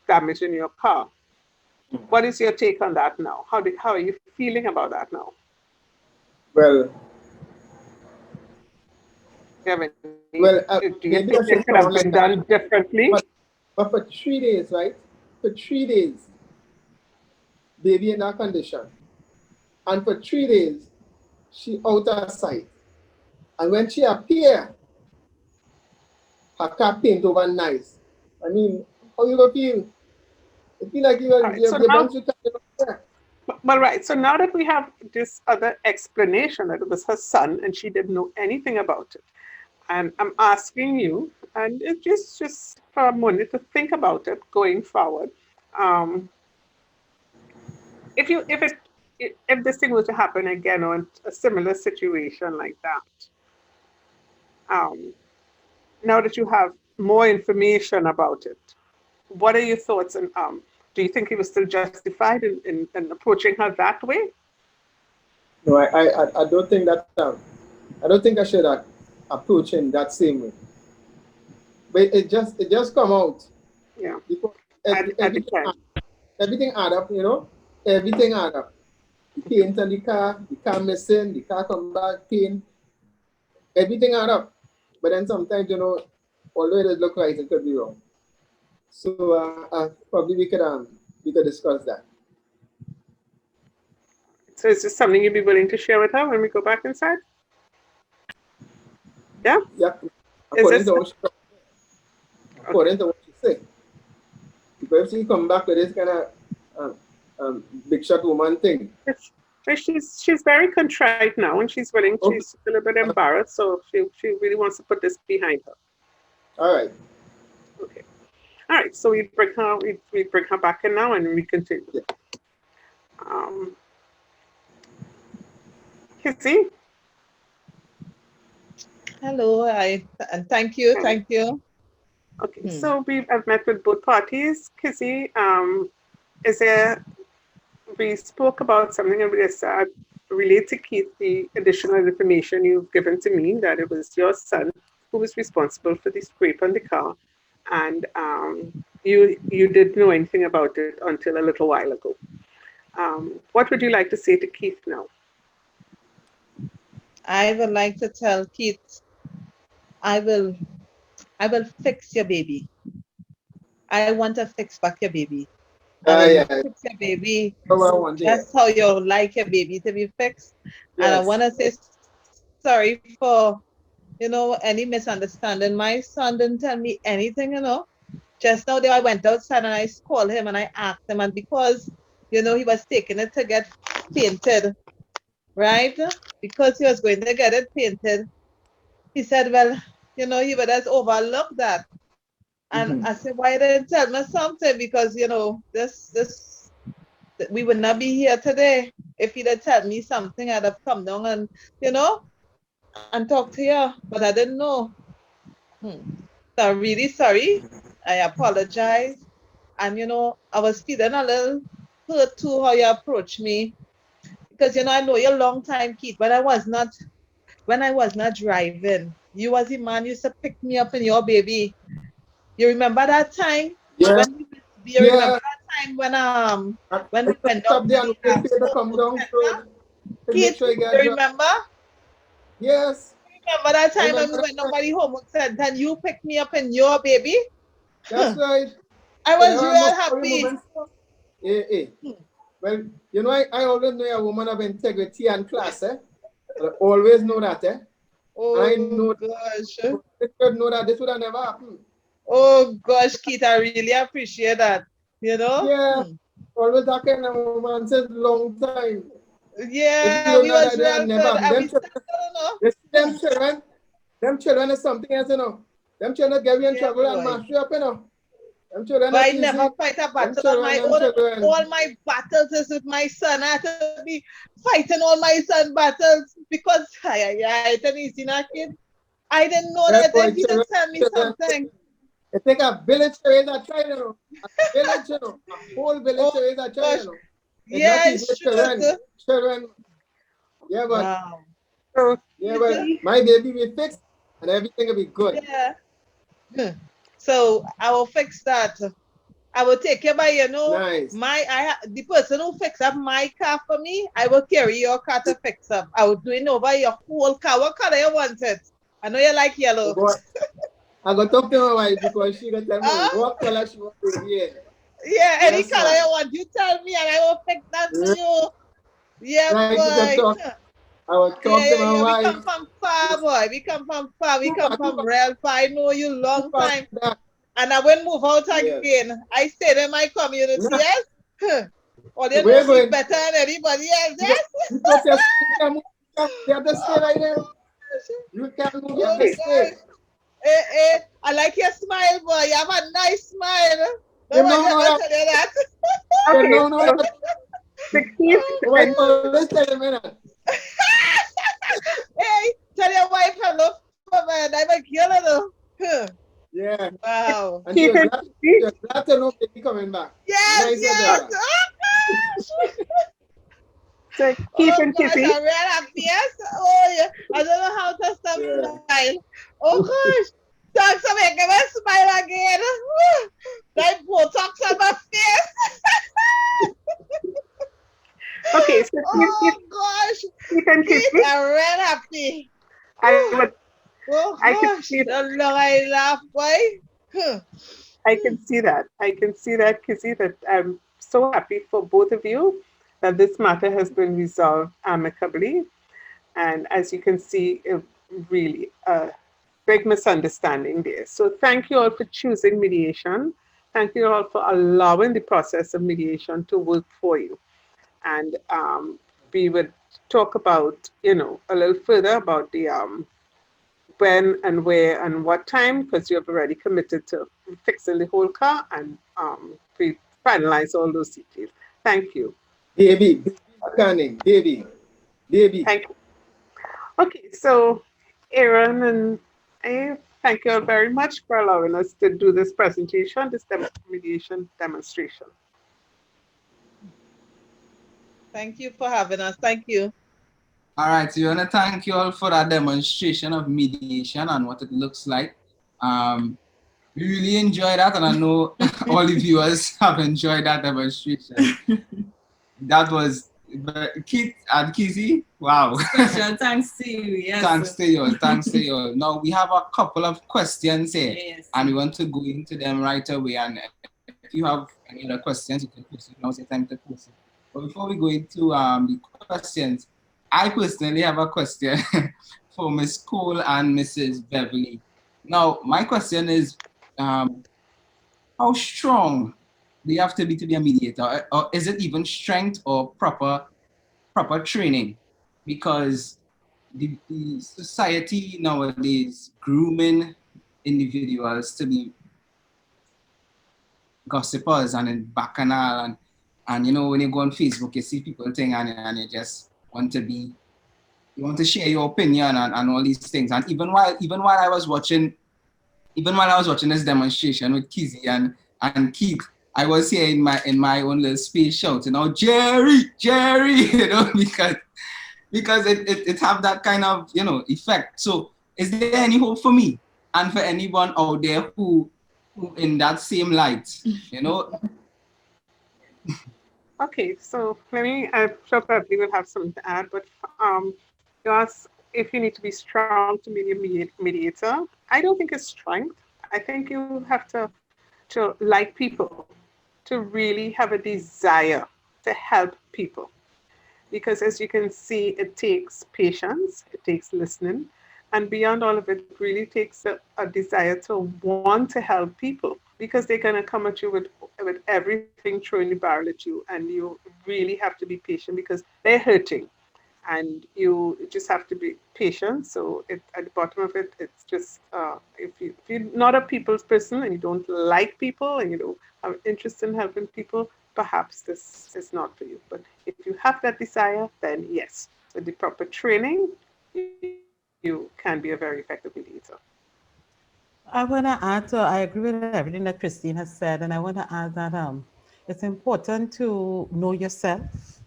damage in your car. What is your take on that now? How are you feeling about that now? Well, Do you have well, do you maybe I think it should could have sound like been that, done differently? but for 3 days, right? For 3 days, baby in that condition. And for 3 days, she out of sight. And when she appear, her car paint over nice. I mean, how you gonna feel? It feel like All right. So you're now, bound to car. well, right. So now that we have this other explanation that it was her son and she didn't know anything about it, and I'm asking you, and it just for a moment to think about it going forward. Um, if this thing was to happen again or a similar situation like that, um, now that you have more information about it, what are your thoughts? And do you think he was still justified in approaching her that way? No, I don't think that. I don't think I should approach him that same way. But it just come out Yeah, because at the time. everything add up, everything add up. The paint on the car missing, the car come back, paint, everything add up. But then sometimes, although it look right, it could be wrong. So probably we could discuss that. So is this something you'd be willing to share with her when we go back inside? Yeah. Yeah, Is according this to what she, okay? according to what she say. Because if she come back with this kind of big shot woman thing. But she's very contrite now, and she's willing. Okay, She's a little bit embarrassed, so she really wants to put this behind her. all right. Okay. All right. So we bring her back in now, and we continue. Yeah. Um, Kizzy, Hello, and thank you, thank you. okay. So I've met with both parties. Kizzy, we spoke about something related to Keith, the additional information you've given to me that it was your son who was responsible for the scrape on the car, and you didn't know anything about it until a little while ago. What would you like to say to Keith now? I would like to tell Keith, I will I will fix your baby. I want to fix back your baby. I will Yeah. fix your baby Number one there. just how you like your baby to be fixed. And I Yes. want to say sorry for, any misunderstanding. My son didn't tell me anything. Just now, I went outside and I called him and I asked him, and because, he was taking it to get painted, right? Because he was going to get it painted, he said, well, he would just overlook that. And I said, why didn't tell me something? Because, this we would not be here today. If he'd have told me something, I'd have come down and, and talk to you. But I didn't know. So I'm really sorry. I apologize. And, I was feeling a little hurt too how you approached me. Because, I know you a long time, Keith, but when I was not driving, you as a man used to pick me up in your baby. You remember that time? Yeah. You remember that time when we went down Stop there to and the wait for you to come down center? to make Keith, sure you you get drunk. remember? Yes. Remember that I time when we remember went that down time. by the homework center and you picked me up in your baby? That's right. I You was know, I real must tell you happy. moments. Hey. Well, I always know you're a woman of integrity and class, eh? I always know that, eh? Oh, And I know gosh. this would have never happened. Oh, gosh, Keith, I really appreciate that. Yeah. Always that kind of woman since long time. If you Yeah, don't we know was that, they real have never good. happened. And we still don't know. You see them children is something else, Them children get you in Yeah, trouble and boy. mash you up, Them children But are I easy. never fight a Them battle on children, my them own. children. All my battles is with my son. I have to be fighting all my son battles because I ain't easy now, kid. I didn't know Well, that boy, if he did tell me children. something. It take a village to raise a child, A village, A whole village to Oh raise a gosh. child, It's not Yeah, easy it's with true. children. Children. Yeah, but Wow. So, my baby will fix and everything will be good. Yeah. So I will fix that. I will take care by Nice. the person who fix up my car for me, I will carry your car to fix up. I will do it over your whole car. What color you want it? I know you like yellow. But I got to talk to my wife because she got tell me Huh? what color she want to wear. Yeah, any Yes, color man. you want, you tell me and I will fix that for you. Yeah, Right, you can boy. talk. I will talk to my Yeah. We wife. come from far, boy. We come from far. We Too come far, too from far, real far. I know you too long far time. that. And I won't move out Yes. again. I stayed in my community, No, yes? All you we're know me going. better than anybody else, yes? Because you can move, you have to stay right there. You can't move, you have to Oh, stay. gosh. I like your smile, boy. You have a nice smile. You Nobody know ever that. tell you that. You okay, know so that. the Keith, Oh, Why and you always tell me that? hey, tell your wife hello for man. I'm a killer though. Huh. Yeah. Wow. And she Keith was and glad, Keith, to know baby coming back. Yes, Nice of yes. that. Oh, gosh. so Keith Oh and gosh, Kizzy, I'm real happy. Yes. Oh yeah. I don't know how to stop Yeah. smile. Oh gosh. Thanks for making me smile again. Woo. Like Botox on my face. okay, so Oh gosh. Keith and Keith, Kizzy, I'm real happy. I Woo. would, Oh I can gosh. see So long I laugh, boy. Huh. I can see that. I can see that, Kizzy, that I'm so happy for both of you that this matter has been resolved amicably. And as you can see, really a big misunderstanding there. So thank you all for choosing mediation. Thank you all for allowing the process of mediation to work for you. And we would talk about, a little further about the when and where and what time, because you have already committed to fixing the whole car, and we finalize all those details. Thank you. Baby, canning, baby. Thank you. Okay, so Aaron and I thank you all very much for allowing us to do this presentation, this mediation demonstration. Thank you for having us. Thank you. All right, so we want to thank you all for that demonstration of mediation and what it looks like. We really enjoyed that, and I know all the viewers have enjoyed that demonstration. That was Keith and Kizzy. Wow. Special thanks to you. Yes. Thanks to you. Thanks to you. Now we have a couple of questions here, Yes. and we want to go into them right away. And if you have any other questions, you can post it. Now's the time to post it. But before we go into the questions, I personally have a question for Miss Cole and Mrs. Beverly. Now, my question is, how strong do you have to be a mediator, or is it even strength or proper training? Because the society nowadays grooming individuals to be gossipers and in bacchanal and you know when you go on Facebook you see people thing and you just want to be you want to share your opinion and all these things. And even while I was watching this demonstration with Kizzy and Keith, I was here in my own little space shouting out Jerry, you know, because it have that kind of, you know, effect. So is there any hope for me and for anyone out there who in that same light, you know? Okay, so I'm sure Beverly will have something to add, but you asked if you need to be strong to be a mediator. I don't think it's strength. I think you have to like people, to really have a desire to help people. Because as you can see, it takes patience, it takes listening, and beyond all of it, it really takes a desire to want to help people because they're going to come at you with everything thrown the barrel at you, and you really have to be patient because they're hurting and you just have to be patient. So at the bottom of it, it's just if you're not a people's person and you don't like people and you don't have interest in helping people, perhaps this is not for you. But if you have that desire, then yes, with the proper training, you can be a very effective mediator. I want to add to, I agree with everything that Christine has said, and I want to add that it's important to know yourself,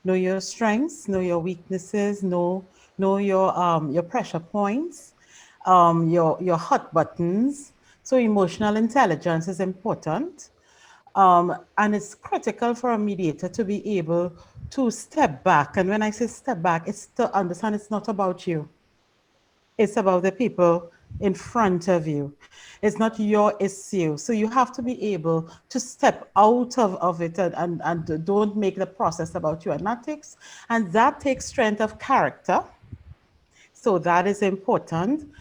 know your strengths, know your weaknesses, know your pressure points, your hot buttons. So emotional intelligence is important. And it's critical for a mediator to be able to step back. And when I say step back, it's to understand it's not about you. It's about the people in front of you. It's not your issue. So you have to be able to step out of it and don't make the process about you. And that takes strength of character. So that is important.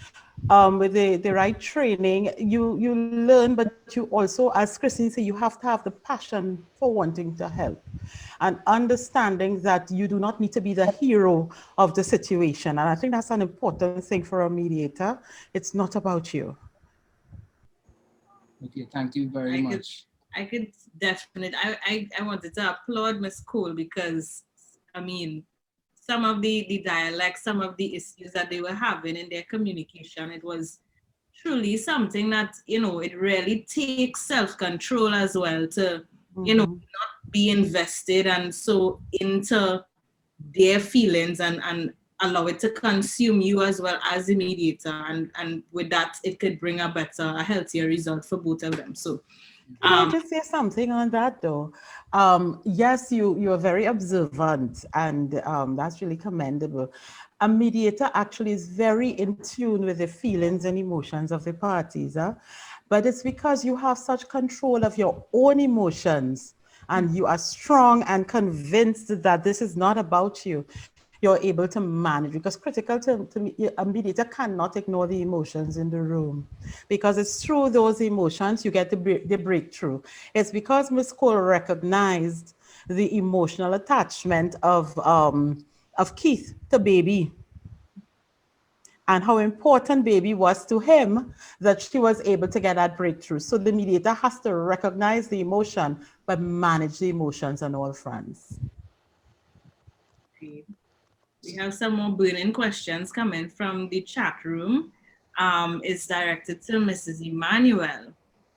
With the right training, you learn, but you also, as Christine said, you have to have the passion for wanting to help and understanding that you do not need to be the hero of the situation. And I think that's an important thing for a mediator. It's not about you. Okay, thank you very much. I could definitely, I wanted to applaud Miss Cole because, I mean, some of the dialects, some of the issues that they were having in their communication, it was truly something that, you know, it really takes self-control as well to, you know, not be invested and so into their feelings and allow it to consume you as well as the mediator. And with that, it could bring a healthier result for both of them. So Can I just say something on that though? Yes, you're very observant, and that's really commendable. A mediator actually is very in tune with the feelings and emotions of the parties, but it's because you have such control of your own emotions and you are strong and convinced that this is not about you. You're able to manage, because critical to me, a mediator cannot ignore the emotions in the room, because it's through those emotions you get the breakthrough. It's because Ms. Cole recognized the emotional attachment of Keith to baby and how important baby was to him that she was able to get that breakthrough. So the mediator has to recognize the emotion, but manage the emotions on all fronts. we have some more burning questions coming from the chat room. It's directed to Mrs. Emmanuel.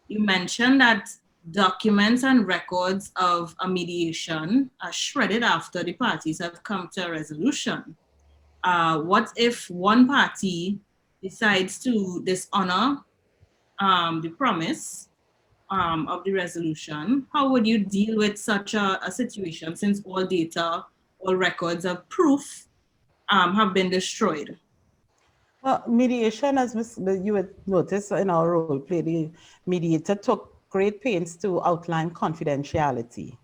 You mentioned that documents and records of a mediation are shredded after the parties have come to a resolution. What if one party decides to dishonor the promise of the resolution, how would you deal with such a situation since all data, all records of proof have been destroyed? Well, mediation, as you would notice in our role play, the mediator took great pains to outline confidentiality.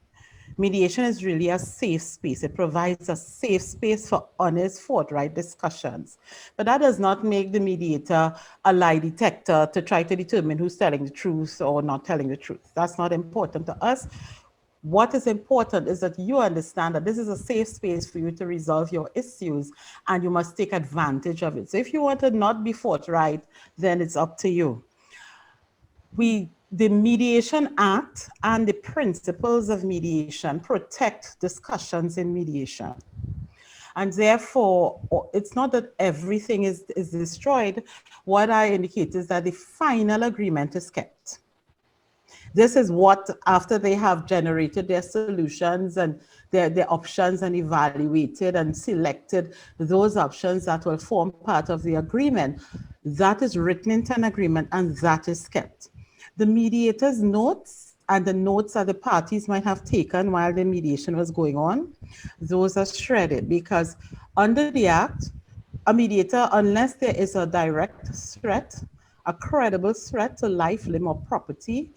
Mediation is really a safe space. It provides a safe space for honest, forthright discussions. But that does not make the mediator a lie detector to try to determine who's telling the truth or not telling the truth. That's not important to us. What is important is that you understand that this is a safe space for you to resolve your issues and you must take advantage of it. So if you want to not be forthright, then it's up to you. The Mediation Act and the principles of mediation protect discussions in mediation. And therefore, it's not that everything is destroyed. What I indicate is that the final agreement is kept. This is what, after they have generated their solutions and their options and evaluated and selected those options that will form part of the agreement, that is written into an agreement and that is kept. The mediator's notes and the notes that the parties might have taken while the mediation was going on, those are shredded because under the Act, a mediator, unless there is a direct threat, a credible threat to life, limb, or property,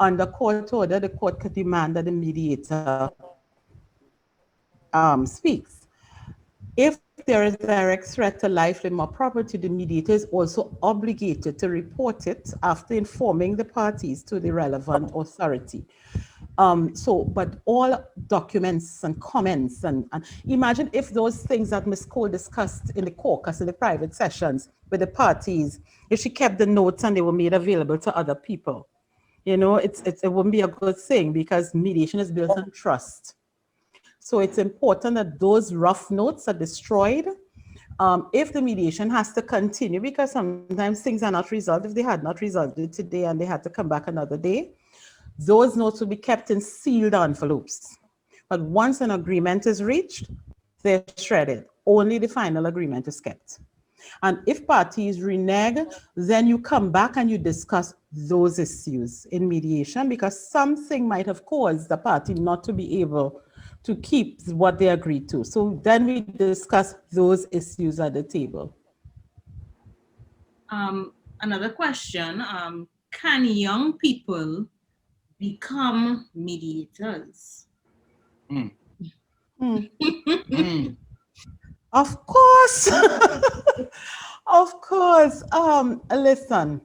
under court order, the court could demand that the mediator speaks. If there is direct threat to life, limb, or property, the mediator is also obligated to report it after informing the parties to the relevant authority. But all documents and comments and imagine if those things that Ms. Cole discussed in the caucus, in the private sessions with the parties, if she kept the notes and they were made available to other people, it wouldn't be a good thing because mediation is built on trust. So it's important that those rough notes are destroyed. If the mediation has to continue, because sometimes things are not resolved, if they had not resolved it today and they had to come back another day, those notes will be kept in sealed envelopes. But once an agreement is reached, they're shredded. Only the final agreement is kept. And if parties renege, then you come back and you discuss those issues in mediation because something might have caused the party not to be able to keep what they agreed to. So then we discuss those issues at the table. Another question, can young people become mediators? Of course. Of course. Listen,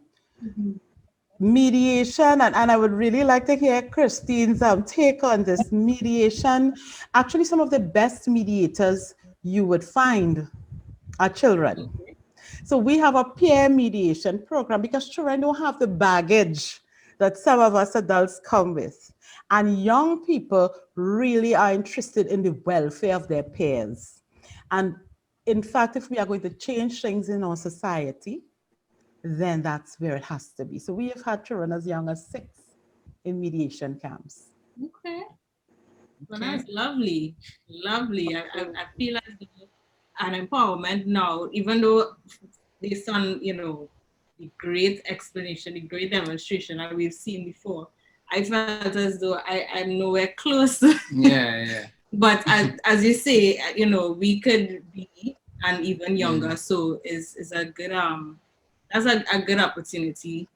mediation, and I would really like to hear Christine's take on this. Mediation, actually some of the best mediators you would find are children. So we have a peer mediation program because children don't have the baggage that some of us adults come with. And young people really are interested in the welfare of their peers. And in fact, if we are going to change things in our society, then that's where it has to be. So we have had children as young as 6 in mediation camps. Okay. Well, that's lovely. Lovely. I feel like an empowerment now, even though based on, the great explanation, the great demonstration that we've seen before, I felt as though I'm nowhere close. Yeah. But as you say, we could be and even younger. So is a good that's a good opportunity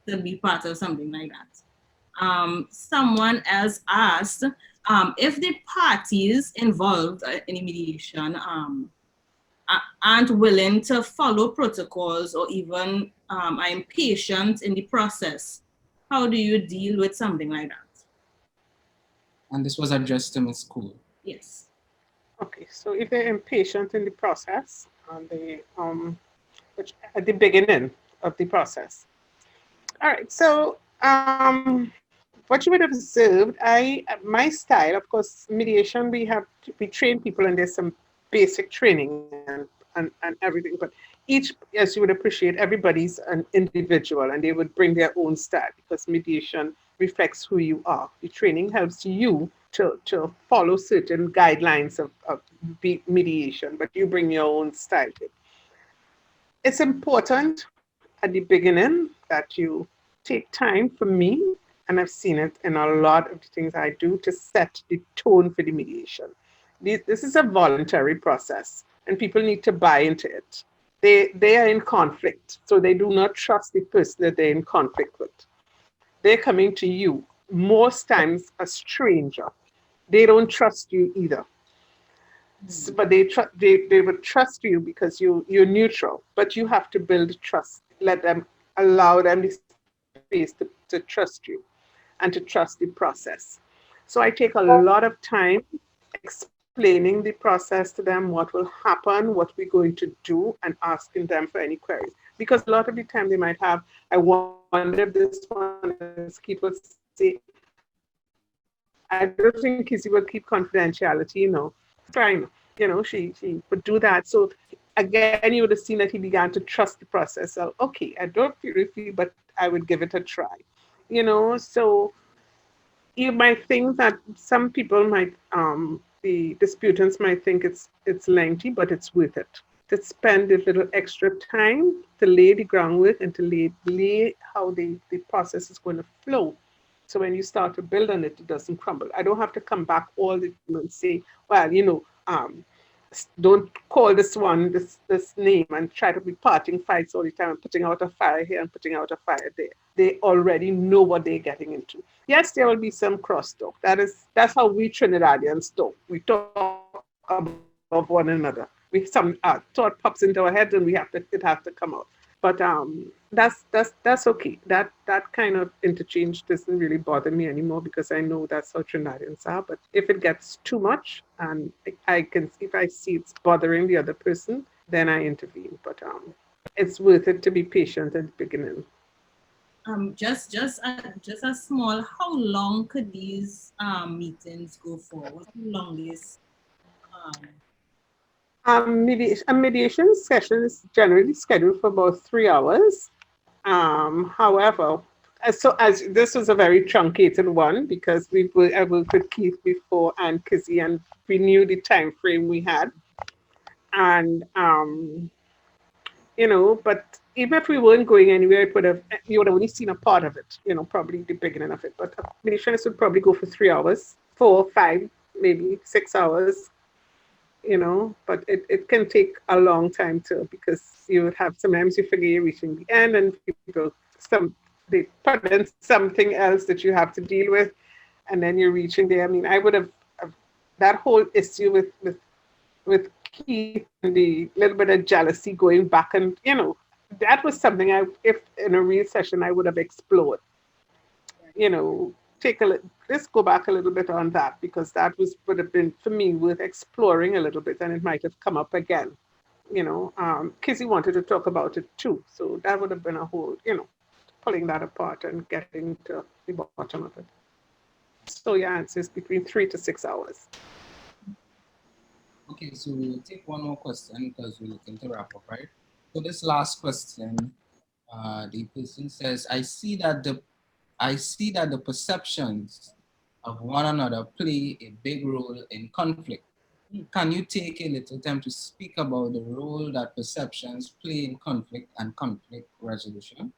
to be part of something like that. Someone else asked if the parties involved in mediation aren't willing to follow protocols or even are impatient in the process, how do you deal with something like that? And this was addressed to Ms. Cole. Yes. Okay, so if they're impatient in the process, and they which at the beginning of the process. All right, so what you would have observed, my style, of course, mediation, we train people and there's some basic training and everything, but each, as you would appreciate, everybody's an individual and they would bring their own style because mediation reflects who you are. The training helps you to follow certain guidelines of mediation, but you bring your own style to it. It's important at the beginning that you take time for me, and I've seen it in a lot of the things I do, to set the tone for the mediation. This is a voluntary process, and people need to buy into it. They are in conflict, so they do not trust the person that they're in conflict with. They're coming to you, most times a stranger. They don't trust you either. But they would trust you because you're neutral. But you have to build trust. Let them, allow them the space to trust you and to trust the process. So I take a lot of time explaining the process to them, what will happen, what we're going to do, and asking them for any queries. Because a lot of the time they might have, I wonder if this one, as Keith would say, I don't think Kizzy will keep confidentiality, trying, she would do that. So again, you would have seen that he began to trust the process. So, okay, I don't really feel, but I would give it a try. So you might think that some people might, the disputants might think it's lengthy, but it's worth it to spend a little extra time to lay the groundwork and to lay how the process is going to flow. So when you start to build on it, it doesn't crumble. I don't have to come back all the time and say, well, don't call this one this name and try to be parting fights all the time and putting out a fire here and putting out a fire there. They already know what they're getting into. Yes, there will be some crosstalk. That's how we Trinidadians talk. We talk above one another. We some thought pops into our head and it has to come out. But that's okay. That kind of interchange doesn't really bother me anymore because I know that's how Trinidadians are. But if it gets too much and if I see it's bothering the other person, then I intervene. But it's worth it to be patient at the beginning. Just a small. How long could these meetings go for? What's the longest? A mediation session is generally scheduled for about 3 hours. However, as this was a very truncated one because I worked with Keith before and Kizzy, and we knew the time frame we had. And but even if we weren't going anywhere, you would have only seen a part of it, probably the beginning of it. But mediation would probably go for 3 hours, 4, 5, maybe 6 hours. But it can take a long time too, because you would have, sometimes you figure you're reaching the end and they put in something else that you have to deal with, and then you're reaching there. I mean, I would have that whole issue with Keith and the little bit of jealousy going back, and that was something if in a real session I would have explored. Let's go back a little bit on that, because that would have been for me worth exploring a little bit, and it might have come up again. Kizzy wanted to talk about it too, so that would have been a whole, pulling that apart and getting to the bottom of it. So your answer is between 3 to 6 hours. Okay, so we'll take one more question because we're looking to wrap up, right? So this last question, the person says, I see that the perceptions of one another play a big role in conflict. Can you take a little time to speak about the role that perceptions play in conflict and conflict resolution?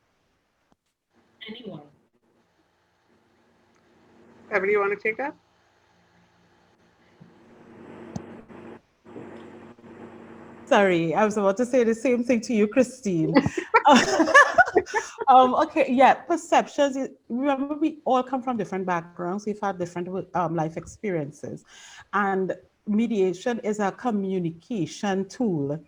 Anyone? Everybody want to take that? Sorry, I was about to say the same thing to you, Christine. Okay, yeah, perceptions. Remember, we all come from different backgrounds. We've had different life experiences. And mediation is a communication tool.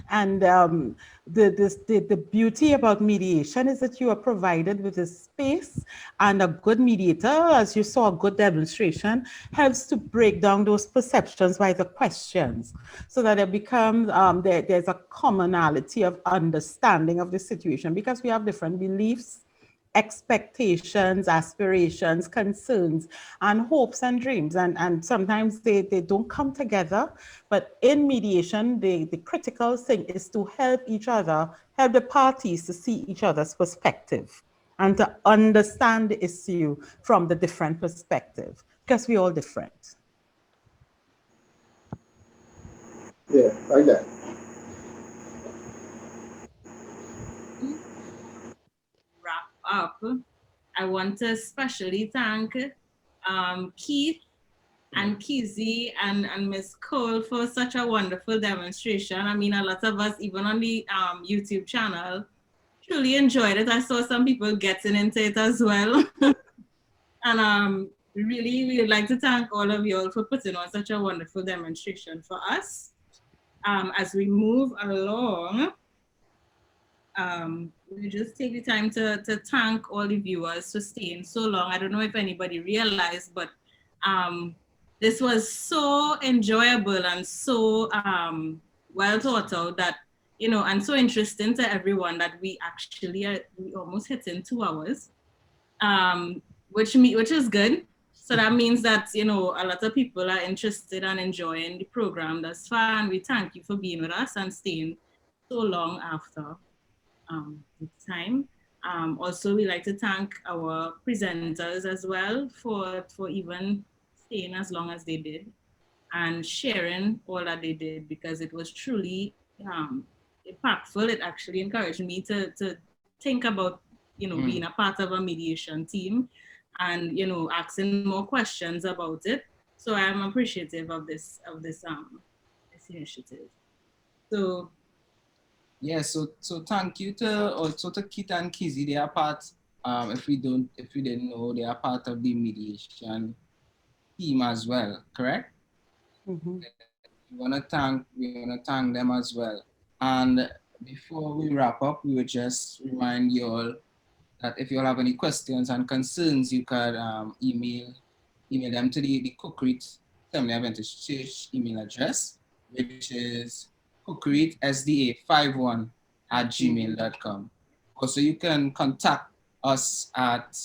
And the beauty about mediation is that you are provided with a space, and a good mediator, as you saw, a good demonstration, helps to break down those perceptions by the questions, so that it becomes, there's a commonality of understanding of the situation, because we have different beliefs, expectations, aspirations, concerns, and hopes and dreams. And sometimes they don't come together. But in mediation, the critical thing is to help each other, help the parties to see each other's perspective and to understand the issue from the different perspective, because we're all different. Yeah, like that. Wrap up. want to especially thank Keith and Kizzy and Miss Cole for such a wonderful demonstration. I mean, a lot of us, even on the YouTube channel, truly enjoyed it. I saw some people getting into it as well. And really, we would like to thank all of you all for putting on such a wonderful demonstration for us. As we move along, we just take the time to thank all the viewers for staying so long. I don't know if anybody realized, but this was so enjoyable and so well thought out that, you know, and so interesting to everyone that we actually we almost hitting 2 hours, which is good. So that means that, you know, a lot of people are interested and enjoying the program thus far, and we thank you for being with us and staying so long after the time. Also, we like to thank our presenters as well for even staying as long as they did and sharing all that they did, because it was truly impactful. It actually encouraged me to think about, you know, being a part of a mediation team and, you know, asking more questions about it. So I'm appreciative of this initiative. So Yeah, so thank you to also to Kit and Kizzy. They are part, if we didn't know, they are part of the mediation team as well, correct? Mm-hmm. We wanna thank them as well. And before we wrap up, we would just remind you all that if you all have any questions and concerns, you could email them to the Cookery Assembly Adventist Church email address, which is cookerySDA51@gmail.com. Also, you can contact us at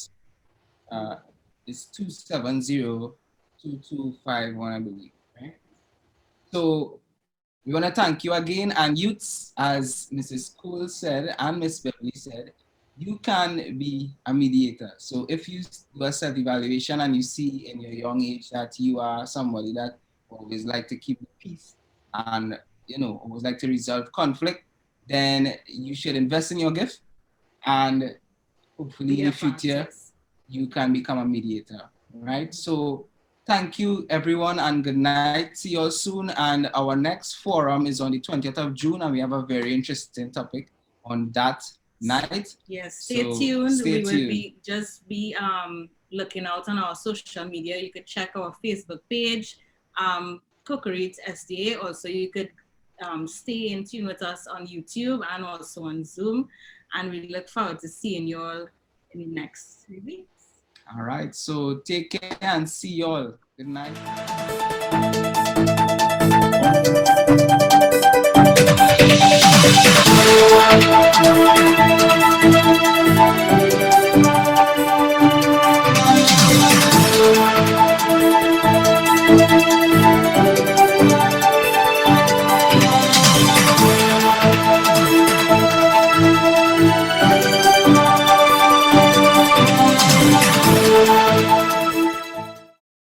it's 270-2251, I believe, right? So we want to thank you again, and youths, as Mrs. Cole said and Miss Beverly said, you can be a mediator. So if you do a self-evaluation and you see in your young age that you are somebody that always like to keep the peace and, you know, always like to resolve conflict, then you should invest in your gift, and hopefully in the future you can become a mediator, right? So thank you everyone and good night. See you all soon. And our next forum is on the 20th of June and we have a very interesting topic on that night. Yes, stay tuned. Stay tuned. Be looking out on our social media. You could check our Facebook page, Cookery SDA. Also, you could stay in tune with us on YouTube and also on Zoom. And we look forward to seeing you all in the next 3 weeks. All right, so take care and see you all. Good night.